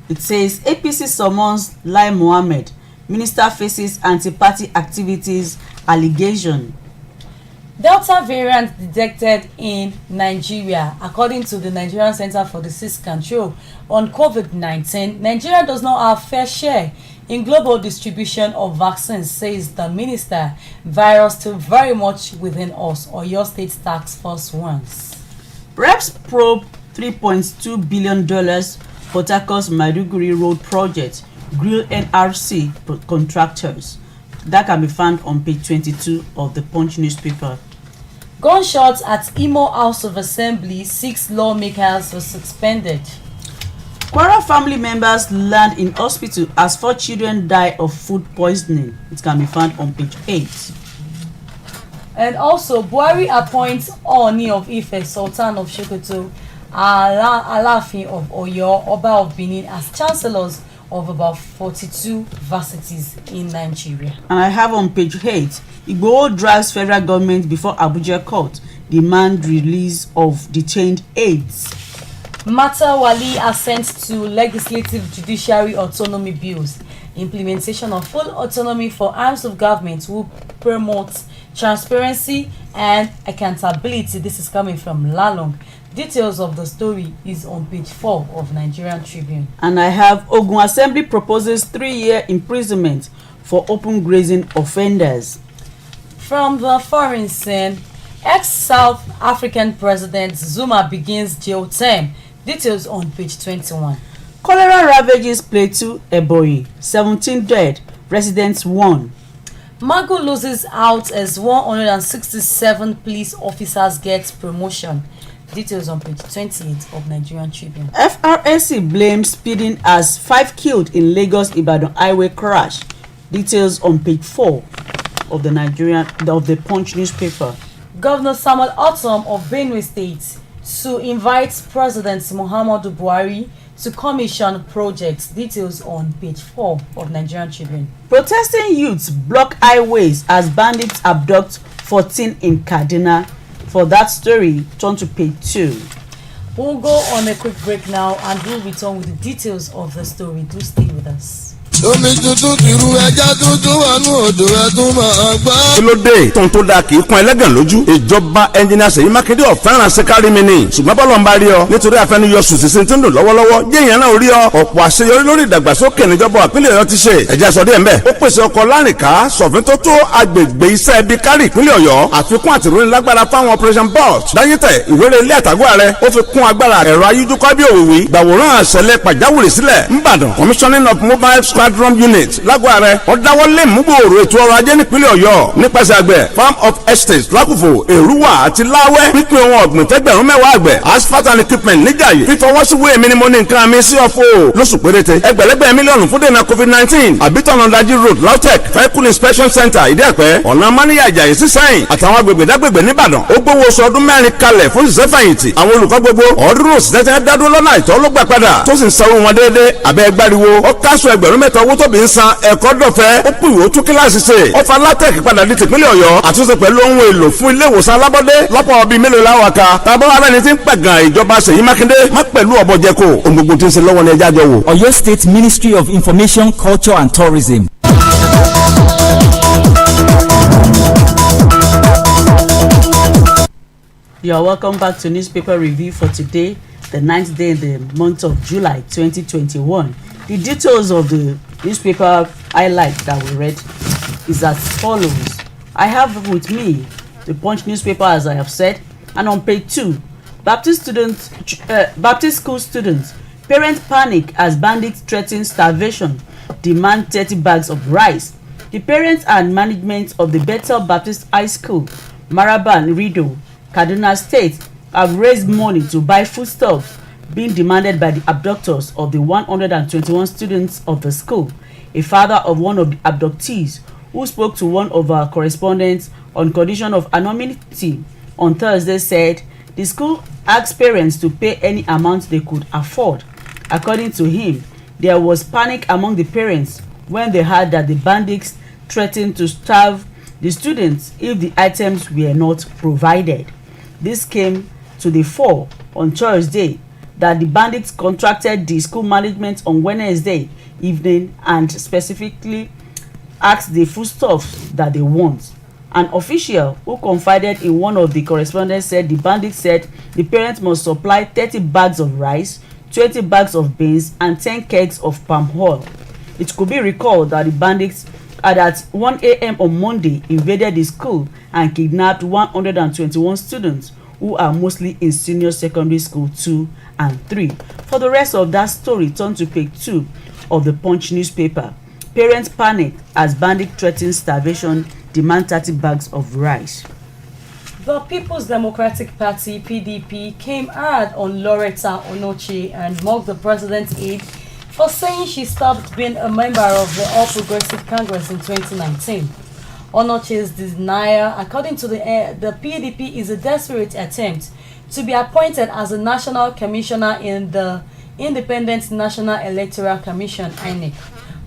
It says APC summons Lai Mohammed. Minister faces anti-party activities allegation. Delta variant detected in Nigeria. According to the Nigerian Center for Disease Control on COVID-19, Nigeria does not have fair share in global distribution of vaccines, says the minister. Virus still very much within us, or your state task force warns. Reps probe $3.2 billion Port Harcourt's Maiduguri Road project, grill NRC contractors. That can be found on page 22 of the Punch newspaper. Gunshots at Imo House of Assembly, 6 lawmakers were suspended. Kwara family members land in hospital as 4 children die of food poisoning. It can be found on page 8. And also, Buhari appoints Ooni of Ife, Sultan of Sokoto, Alaafin of Oyo, Oba of Benin as chancellors of about 42 varsities in Nigeria. And I have on page 8, Igboho drives federal government before Abuja court, demand release of detained aides. Mata Wali assents to legislative judiciary autonomy bills. Implementation of full autonomy for arms of government will promote transparency and accountability. This is coming from Lalong. Details of the story is on page 4 of Nigerian Tribune. And I have Ogun Assembly proposes 3-year imprisonment for open grazing offenders. From the foreign scene, ex-South African President Zuma begins jail term. Details on page 21. Cholera ravages Plateau, Ebonyi, 17 dead, residents 1. Magu loses out as 167 police officers get promotion. Details on page 28 of Nigerian Tribune. FRSC blames speeding as 5 killed in Lagos-Ibadan highway crash. Details on page 4 of the Punch newspaper. Governor Samuel Otom of Benue State to invite President Muhammadu Buhari to commission projects. Details on page 4 of Nigerian Tribune. Protesting youths block highways as bandits abduct 14 in Kaduna. For that story, turn to page 2. We'll go on a quick break now and we'll return with the details of the story. Do stay with us. omi tuntun ti ru ẹja tuntun wọnú odò ẹtún máa gbọ́. kí ló dé tóun tó dáa kì í kún ẹlẹ́gàn lójú. ìjọba ẹnjìnìà Ṣèyí Mákindé ọ̀fẹ́ràn ṣẹ́kárí mi ni ṣùgbọ́n bọ́lọ̀ ń bá rí ọ nítorí àfẹnuyọ sùsìsì tí ń dùn lọ́wọ́lọ́wọ́ jẹ́yìn náà rí ọ ọ̀pọ̀ àṣeyọrí lórí ìdàgbàsókè níjọba ìpínlẹ̀ Ọ̀yọ́ ti ṣe ẹ̀jẹ̀ sọ díẹ̀ mbẹ́. ó pèsè ọkọ̀ lárìnká sọ̀fin tó tó agbègbè iṣẹ́ ibi kárí ìpínlẹ̀ Ọ̀yọ́ àfikún àtìròyìn lágbára fáwọn operation bolt dáyẹ́tẹ̀ ìwéré ilé àtàgọ́ ààrẹ ó fi kún agbára ẹ̀rọ ayélujára bí òwìwí gbàwòrán àṣẹlẹ̀ pàjáwìrì sílẹ̀ ńbàdàn commissioning of mobile squadron unit lágọ̀ ààrẹ ọ̀dáwọlé múgbòòrò ètò ọrọ̀ ajé nípínlẹ̀ Ọ̀yọ́ nípasẹ̀ àgbẹ̀ farm of estates lákùfò èrúwà àti láwẹ́ pípín ohun ọ̀gbìn tẹ́gbẹ̀rún mẹ́wàá àgbẹ̀ asphalt and equipment níjàyè fífọwọ́síwé mi ni mo ní nǹkan mi sí ọ̀fọ̀ lóṣù péréte ẹgbẹ̀lẹ́gbẹ̀ mílíọ̀nù fún dènà covid-19 àbítọ̀nà dají road lautech vehicle inspection center ìdẹ́pẹ́ ọ̀nà amáníyà ìjàyè sísẹ́yìn àtàwọn agbègbè dágbègbè níbàdàn ó gbówó oṣù ọdún mẹ́rin kalẹ̀ fún ìṣẹ́fẹ̀yìntì àwọn olùkọ́ gbogbo ọ̀ọ́dúnrún òṣìṣẹ́ tẹ́ dádúró lọ́nà àìtọ́ ló gbà padà tó sì ń sanwó wọn déédéé abẹ́ gbáriwo ó káṣọ ẹgbẹ̀rún mẹ́ta owó tóbi ń san ẹ̀kọ́ dọ̀fẹ́ ó pè ó tún kíláàsì ṣe ó fa látẹ̀kì padà di tìpínlẹ̀ Ọ̀yọ́ àtúnṣe pẹ̀lú ohun èlò fún ilé ìwòsàn alábọ́dé lọ́pọ̀ bíi mélòó láwọn ká tábọ́ ara ẹni tí ń pẹ̀gàn ìjọba Ṣèyí Mákindé má pẹ̀lú ọ̀bọ̀jẹ̀kọ̀ ohun gbogbo tí ń ṣe lọ́wọ́ ní ẹja jọ wò. Ọ̀yọ́ State Ministry of Information, Culture and Tourism. You are welcome back to newspaper review for today, the 9th day in the month of July 2021. The details of the newspaper highlight that we read is as follows. I have with me the Punch newspaper, as I have said, and on page 2, Baptist school students, parents panic as bandits threaten starvation, demand 30 bags of rice. The parents and management of the Bethel Baptist High School, Maraban, Rido, Kaduna State, have raised money to buy foodstuffs being demanded by the abductors of the 121 students of the school. A father of one of the abductees, who spoke to one of our correspondents on condition of anonymity on Thursday, said the school asked parents to pay any amount they could afford. According to him, there was panic among the parents when they heard that the bandits threatened to starve the students if the items were not provided. This came to the fore on Thursday that the bandits contracted the school management on Wednesday evening and specifically asked the foodstuffs that they want. An official who confided in one of the correspondents said the bandits said the parents must supply 30 bags of rice, 20 bags of beans and 10 kegs of palm oil. It could be recalled that the bandits had at 1 a.m. on Monday invaded the school and kidnapped 121 students who are mostly in senior secondary school 2 and 3. For the rest of that story, turn to page 2 of the Punch newspaper. Parents panic as bandit threatens starvation, demand 30 bags of rice. The People's Democratic Party, PDP, came hard on Loretta Onochie and mocked the president's aide for saying she stopped being a member of the All Progressive Congress in 2019. Onochie's denial, according to the PDP, is a desperate attempt to be appointed as a national commissioner in the Independent National Electoral Commission, INEC.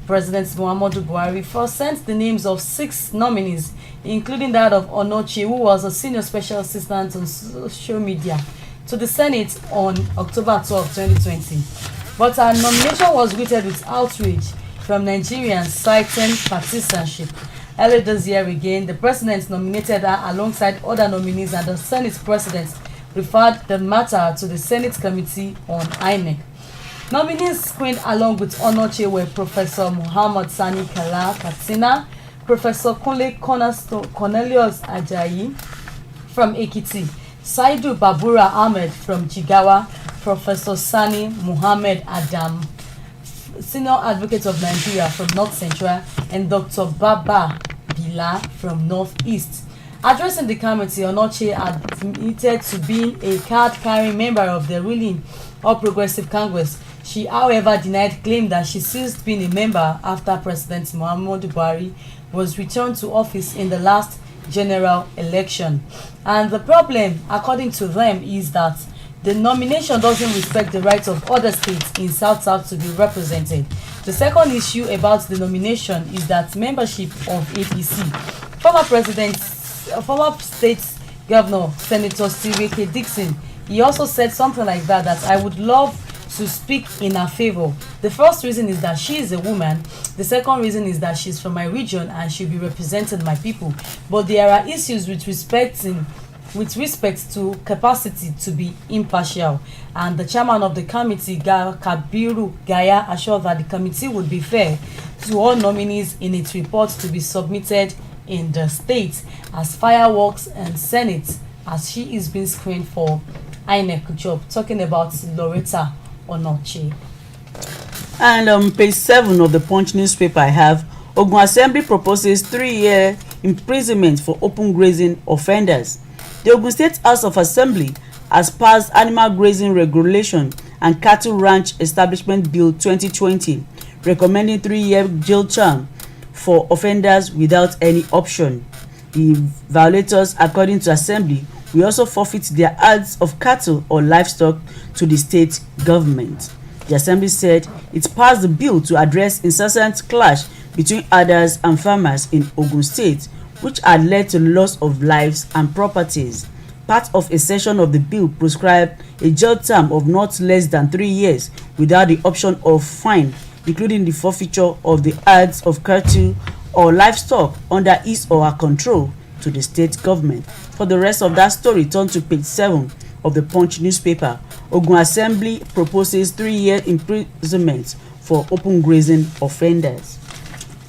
President Muhammadu Buhari first sent the names of 6 nominees, including that of Onochie, who was a senior special assistant on social media, to the Senate on October 12, 2020. But her nomination was greeted with outrage from Nigerians citing partisanship. Earlier this year again, the president nominated her alongside other nominees, and the Senate president referred the matter to the Senate Committee on INEC. Nominees screened along with Onochie were Professor Muhammad Sani Kala Katsina, Professor Kunle Cornelius Ajayi from Ekiti, Saidu Babura Ahmed from Jigawa, Professor Sani Muhammad Adam, Senior Advocate of Nigeria from North Central, and Dr. Baba Bila from North East. Addressing the committee, Onochie admitted to being a card-carrying member of the ruling All Progressive Congress. She, however, denied claim that she ceased being a member after President Muhammadu Buhari was returned to office in the last general election. And the problem, according to them, is that the nomination doesn't respect the rights of other states in South to be represented. The second issue about the nomination is that membership of APC. Former state governor, Senator Sirike Dixon, he also said something like that I would love to speak in her favor. The first reason is that she is a woman. The second reason is that she's from my region and she'll be representing my people. But there are issues with respect to capacity to be impartial. And the chairman of the committee, Kabiru Gaya, assured that the committee would be fair to all nominees in its report to be submitted in the state as fireworks and Senate, as she is being screened for INEC job. Talking about Loretta Onoche. And on page 7 of the Punch newspaper, I have Ogun Assembly proposes 3-year imprisonment for open grazing offenders. The Ogun State House of Assembly has passed Animal Grazing Regulation and Cattle Ranch Establishment Bill 2020, recommending 3-year jail term for offenders without any option. The violators, according to Assembly, will also forfeit their herds of cattle or livestock to the state government. The Assembly said it passed the bill to address incessant clash between herders and farmers in Ogun State, which had led to loss of lives and properties. Part of a section of the bill prescribed a jail term of not less than 3 years without the option of fine, including the forfeiture of the herds of cattle or livestock under his or her control to the state government. For the rest of that story, turn to page 7 of the Punch newspaper. Ogun Assembly proposes 3-year imprisonment for open grazing offenders.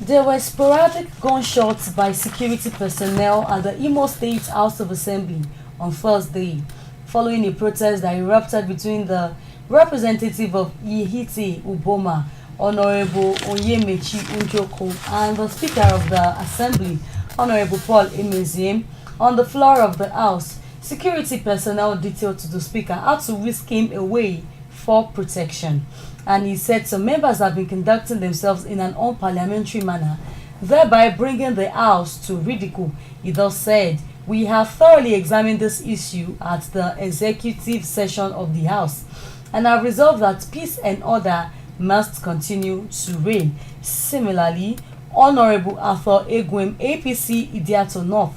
There were sporadic gunshots by security personnel at the Imo State House of Assembly on Thursday, following a protest that erupted between the representative of Ihiti Uboma, Honorable Onyemechi Unjoko, and the Speaker of the Assembly, Honorable Paul Emeziem, on the floor of the House. Security personnel detailed to the Speaker had to whisk him away for protection, and he said some members have been conducting themselves in an unparliamentary manner, thereby bringing the House to ridicule. He thus said, "We have thoroughly examined this issue at the executive session of the House and have resolved that peace and order must continue to reign." Similarly, Honorable Arthur Egwem, APC Idiato North,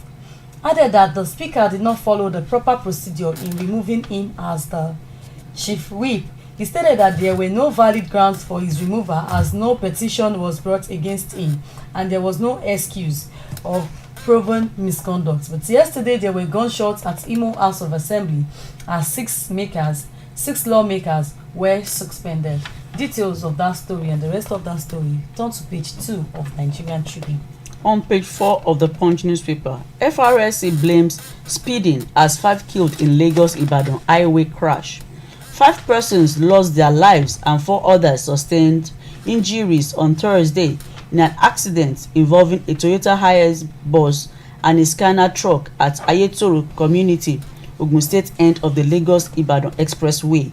added that the Speaker did not follow the proper procedure in removing him as the Chief Whip. He stated that there were no valid grounds for his removal as no petition was brought against him and there was no excuse of proven misconduct. But yesterday there were gunshots at Imo House of Assembly as six lawmakers were suspended. Details of that story and the rest of that story turn to page 2 of Nigerian Tribune. On page 4 of the Punch newspaper, FRSC blames speeding as 5 killed in Lagos-Ibadan highway crash. 5 persons lost their lives and 4 others sustained injuries on Thursday in an accident involving a Toyota Hiace bus and a scanner truck at Ayetoro community, Ogun State end of the Lagos-Ibadan Expressway.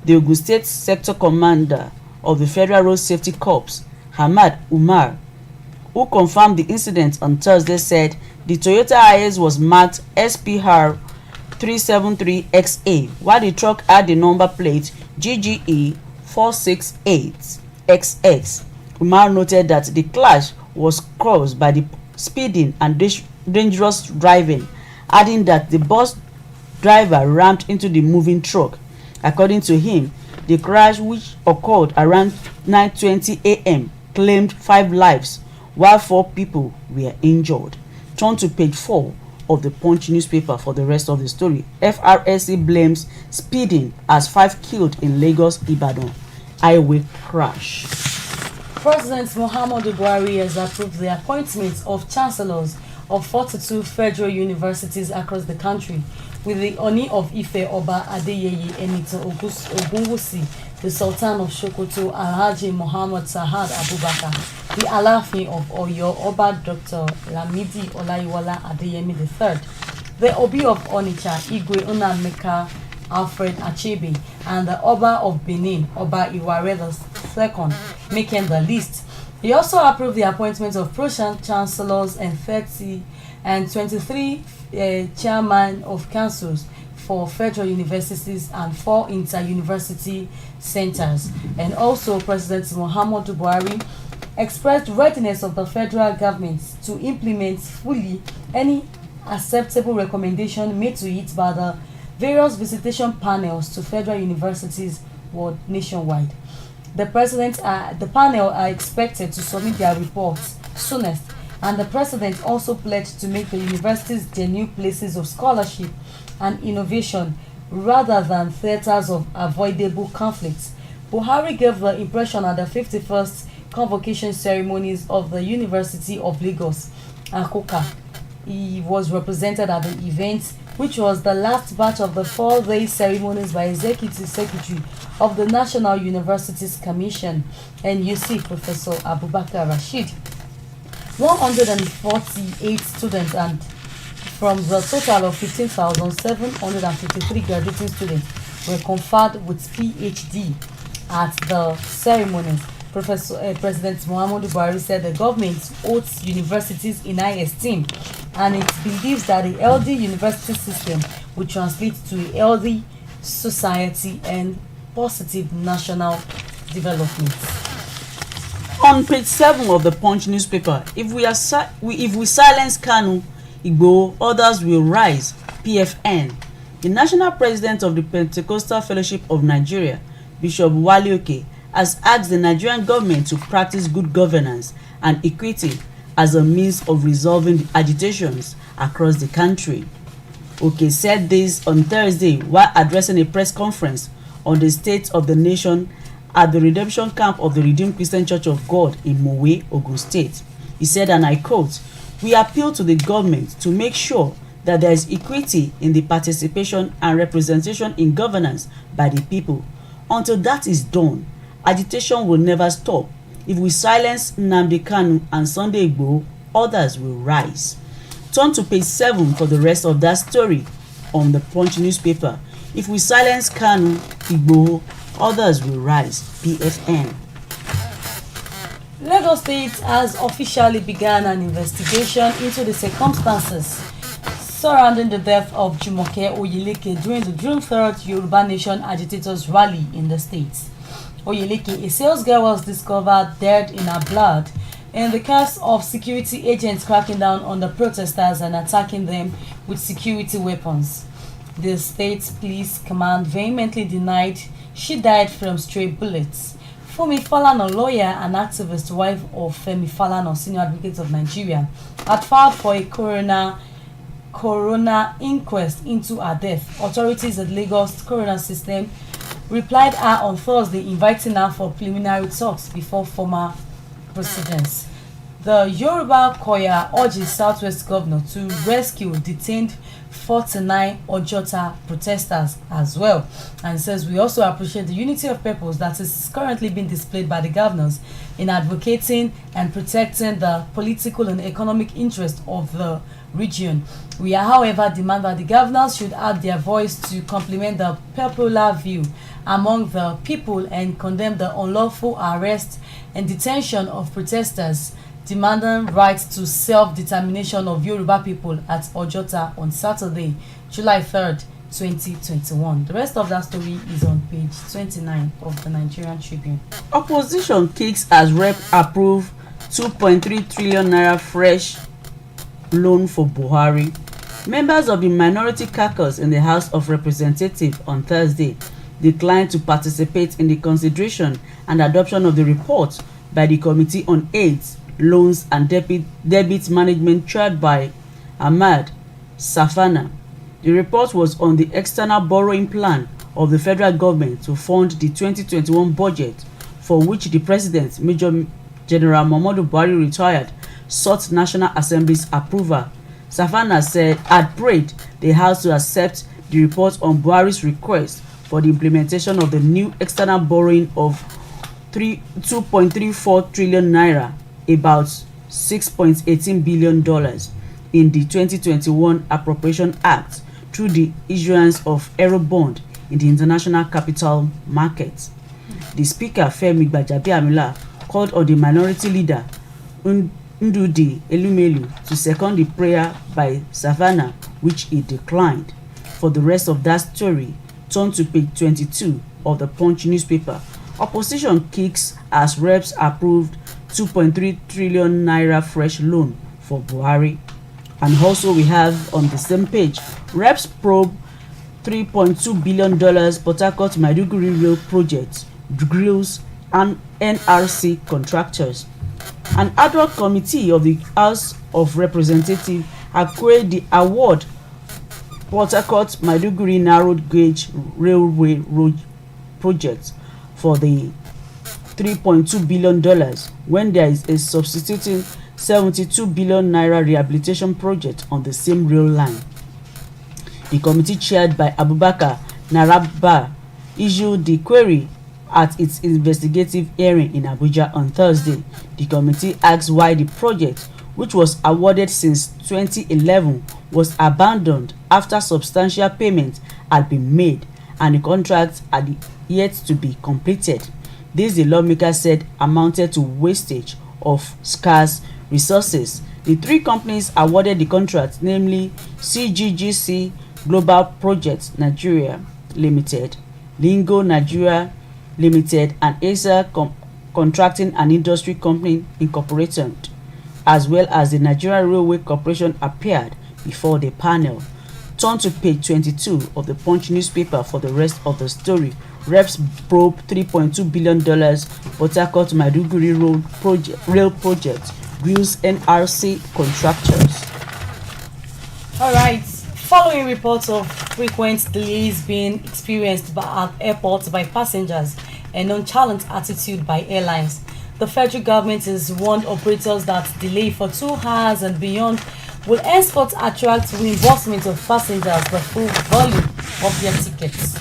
The Ogun State Sector Commander of the Federal Road Safety Corps, Hamad Umar, who confirmed the incident on Thursday, said the Toyota Hiace was marked SPR 373XA, while the truck had the number plate GGE 468XX. Umar noted that the clash was caused by the speeding and dangerous driving, adding that the bus driver rammed into the moving truck. According to him, the crash, which occurred around 9:20 a.m., claimed 5 lives, while 4 people were injured. Turn to page 4 of the Punch newspaper for the rest of the story. FRSC blames speeding as 5 killed in Lagos-Ibadan highway crash. President Muhammadu Buhari has approved the appointment of chancellors of 42 federal universities across the country, with the Oni of Ife Oba Adeyeye Enito Ogunwusi, the Sultan of Sokoto Alhaji Muhammad Sahad Abubakar, the Alafin of Oyo Oba Dr. Lamidi Olayiwola Adeyemi III, the Obi of Onitsha Igwe Nnameka Alfred Achebe, and the Oba of Benin Oba Iware II, making the list. He also approved the appointment of pro-chancellors and 23 chairman of councils for federal universities and 4 inter-university centers. And also, President Muhammadu Buhari expressed readiness of the federal government to implement fully any acceptable recommendation made to it by the various visitation panels to federal universities nationwide. The panel are expected to submit their reports soonest, and the president also pledged to make the universities their new places of scholarship and innovation rather than theatres of avoidable conflicts. Buhari gave the impression at the 51st convocation ceremonies of the University of Lagos, Akoka. He was represented at the event, which was the last batch of the 4-day ceremonies by Executive Secretary of the National Universities Commission, NUC, Professor Abubakar Rashid. 148 students and from the total of 15,753 graduating students were conferred with PhD at the ceremonies. President Muhammadu Buhari said the government holds universities in high esteem, and it believes that the healthy university system will translate to a healthy society and positive national development. On page 7 of the Punch newspaper, if we silence Kanu, Igbo, others will rise. PFN. The national president of the Pentecostal Fellowship of Nigeria, Bishop Walioke, has asked the Nigerian government to practice good governance and equity as a means of resolving the agitations across the country. Oke said this on Thursday while addressing a press conference on the state of the nation at the redemption camp of the Redeemed Christian Church of God in Mowe, Ogun State. He said, and I quote, "We appeal to the government to make sure that there is equity in the participation and representation in governance by the people. Until that is done, agitation will never stop. If we silence Nnamdi Kanu and Sunday Igboho, others will rise." Turn to page 7 for the rest of that story on the Punch newspaper. If we silence Kanu, Igboho, others will rise. PFN. Lagos State has officially begun an investigation into the circumstances surrounding the death of Jumoke Oyeleke during the June 3rd Yoruba Nation Agitators Rally in the state. Oyeleke, a sales girl, was discovered dead in her blood in the case of security agents cracking down on the protesters and attacking them with security weapons. The state police command vehemently denied she died from stray bullets. Fumi Falana, lawyer and activist, wife of Femi Falana, senior advocate of Nigeria, had filed for a coroner inquest into her death. Authorities at Lagos coroner system replied her on Thursday, inviting her for preliminary talks before formal proceedings. The Yoruba choir urges Southwest Governor to rescue detained 49 Ojota protesters as well, and says we also appreciate the unity of purpose that is currently being displayed by the governors in advocating and protecting the political and economic interest of the region. We are, however, demand that the governors should add their voice to complement the popular view among the people and condemn the unlawful arrest and detention of protesters demanding rights to self-determination of Yoruba people at Ojota on Saturday, July 3rd, 2021. The rest of that story is on page 29 of the Nigerian Tribune. Opposition kicks as Rep approve 2.3 trillion naira fresh loan for Buhari. Members of the minority caucus in the House of Representatives on Thursday declined to participate in the consideration and adoption of the report by the Committee on Aids, Loans and Debit Management chaired by Ahmad Safana. The report was on the external borrowing plan of the federal government to fund the 2021 budget, for which the President, Major General Muhammadu Buhari retired, sought National Assembly's approval. Safana said had prayed the House to accept the report on Buhari's request for the implementation of the new external borrowing of 2.34 trillion naira, about $6.18 billion, in the 2021 Appropriation Act through the issuance of Eurobond in the international capital market. The Speaker, Femi Gbajabiamila, called on the minority leader, Ndudi Elumelu, to second the prayer by Savannah, which he declined. For the rest of that story, turn to page 22 of the Punch newspaper. Opposition kicks as reps approved 2.3 trillion naira fresh loan for Buhari. And also we have on the same page, reps probe $3.2 billion Port Harcourt Maiduguri Rail Project grills and NRC contractors. An ad hoc committee of the House of Representatives acquired the award Port Harcourt Maiduguri Narrow Gauge Railway Road Project for the $3.2 billion when there is a substituting 72 billion naira rehabilitation project on the same rail line. The committee chaired by Abubakar Naraba issued the query at its investigative hearing in Abuja on Thursday. The committee asked why the project, which was awarded since 2011, was abandoned after substantial payments had been made and the contract had yet to be completed. This, the lawmaker said, amounted to wastage of scarce resources. The three companies awarded the contract, namely CGGC Global Projects Nigeria Limited, Lingo Nigeria Limited, and Acer Contracting and Industry Company Incorporated, as well as the Nigeria Railway Corporation, appeared before the panel. Turn to page 22 of the Punch newspaper for the rest of the story. Reps probe $3.2 billion Port Harcourt Maiduguri Rail Project grills NRC contractors. All right. Following reports of frequent delays being experienced at airports by passengers and nonchalant attitude by airlines, the federal government has warned operators that delay for 2 hours and beyond will henceforth attract reimbursement of passengers the full volume of their tickets.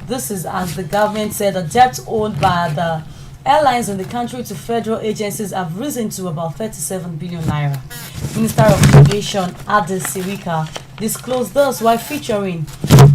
This is as the government said the debt owed by the airlines in the country to federal agencies have risen to about 37 billion naira. Minister of Aviation Ade Sirika disclosed this while featuring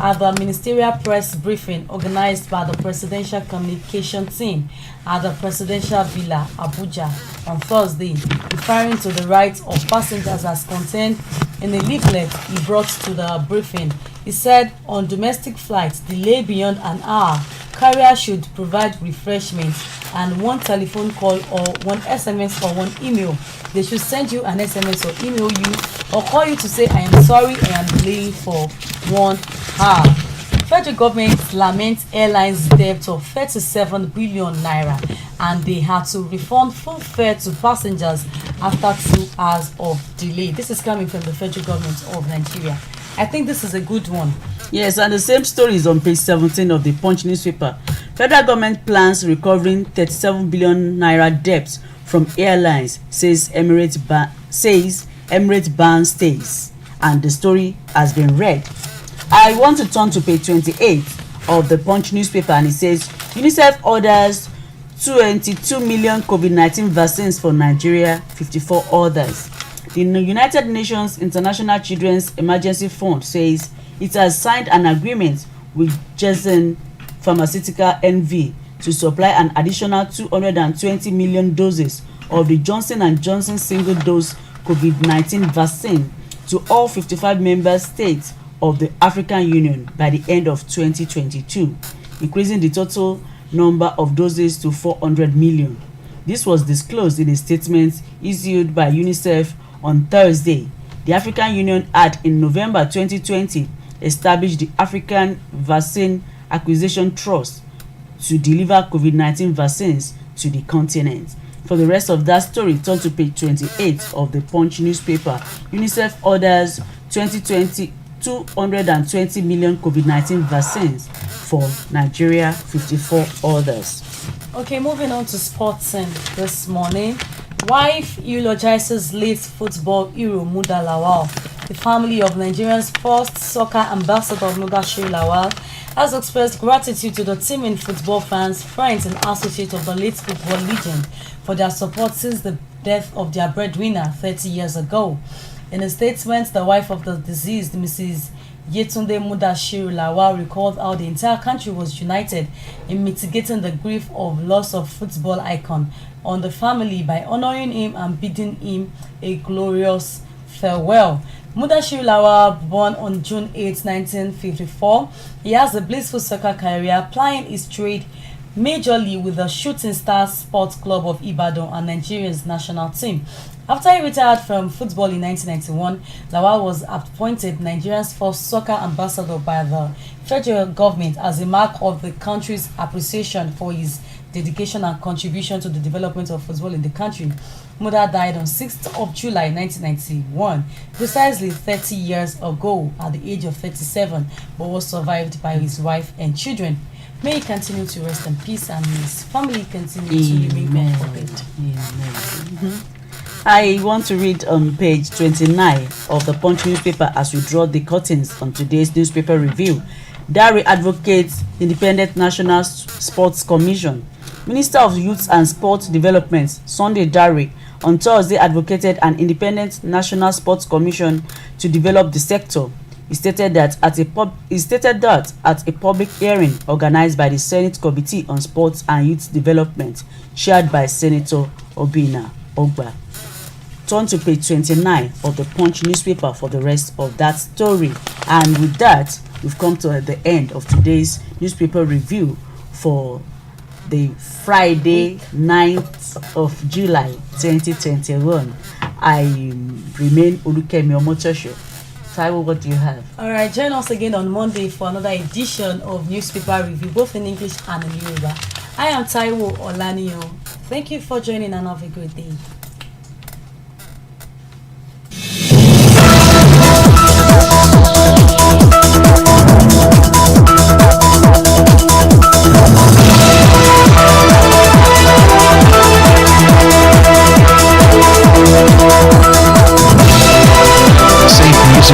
at the ministerial press briefing organized by the presidential communication team at the presidential villa Abuja on Thursday, referring to the rights of passengers as contained in a leaflet he brought to the briefing. He said on domestic flights delay beyond an hour, carrier should provide refreshments and 1 telephone call or 1 SMS or 1 email. They should send you an SMS or email you or call you to say, I am sorry, I am delaying for 1 hour. Federal government laments airlines debt of 37 billion naira and they had to refund full fare to passengers after 2 hours of delay. This is coming from the federal government of Nigeria. I think this is a good one. Yes, and the same story is on page 17 of the Punch newspaper. Federal government plans recovering 37 billion naira debt from airlines, says Emirates ban stays. And the story has been read. I want to turn to page 28 of the Punch newspaper, and it says UNICEF orders 22 million COVID-19 vaccines for Nigeria, 54 others. The United Nations International Children's Emergency Fund says it has signed an agreement with Janssen Pharmaceutical NV to supply an additional 220 million doses of the Johnson & Johnson single-dose COVID-19 vaccine to all 55 member states of the African Union by the end of 2022, increasing the total number of doses to 400 million. This was disclosed in a statement issued by UNICEF on Thursday. The African Union had in November 2020 established the African Vaccine Acquisition Trust to deliver COVID-19 vaccines to the continent. For the rest of that story, turn to page 28 of the Punch newspaper. UNICEF orders 220 million COVID-19 vaccines for Nigeria, 54 others. Okay, moving on to sporting this morning. Wife eulogizes late football hero Muda Lawal. The family of Nigeria's first soccer ambassador Mudashiru Lawal has expressed gratitude to the team and football fans, friends and associates of the late football legend for their support since the death of their breadwinner 30 years ago. In a statement, the wife of the deceased, Mrs. Yetunde Mudashiru Lawal, recalled how the entire country was united in mitigating the grief of loss of football icon on the family by honoring him and bidding him a glorious farewell. Mudashiru Lawal, born on June 8, 1954, he has a blissful soccer career, plying his trade majorly with the Shooting Stars Sports Club of Ibadan and Nigeria's national team. After he retired from football in 1991, Lawal was appointed Nigeria's first soccer ambassador by the federal government as a mark of the country's appreciation for his dedication and contribution to the development of football in the country. Muda died on 6th of July 1991, precisely 30 years ago at the age of 37, but was survived by his wife and children. May he continue to rest in peace and may his family continue to remain comforted. Amen. I want to read on page 29 of the Punch newspaper as we draw the curtains on today's newspaper review. Dare advocates Independent National Sports Commission. Minister of Youth and Sports Development, Sunday Dare, on Thursday advocated an independent National Sports Commission to develop the sector. He stated that at a public hearing organized by the Senate Committee on Sports and Youth Development, chaired by Senator Obina Ogba. Turn to page 29 of the Punch newspaper for the rest of that story. And with that, we've come to the end of today's newspaper review for the Friday 9th of July 2021. I remain Olukemi Omotosho. Taiwo, what do you have? Alright, join us again on Monday for another edition of newspaper review, both in English and in Yoruba. I am Taiwo Olaniyo. Thank you for joining and have a great day.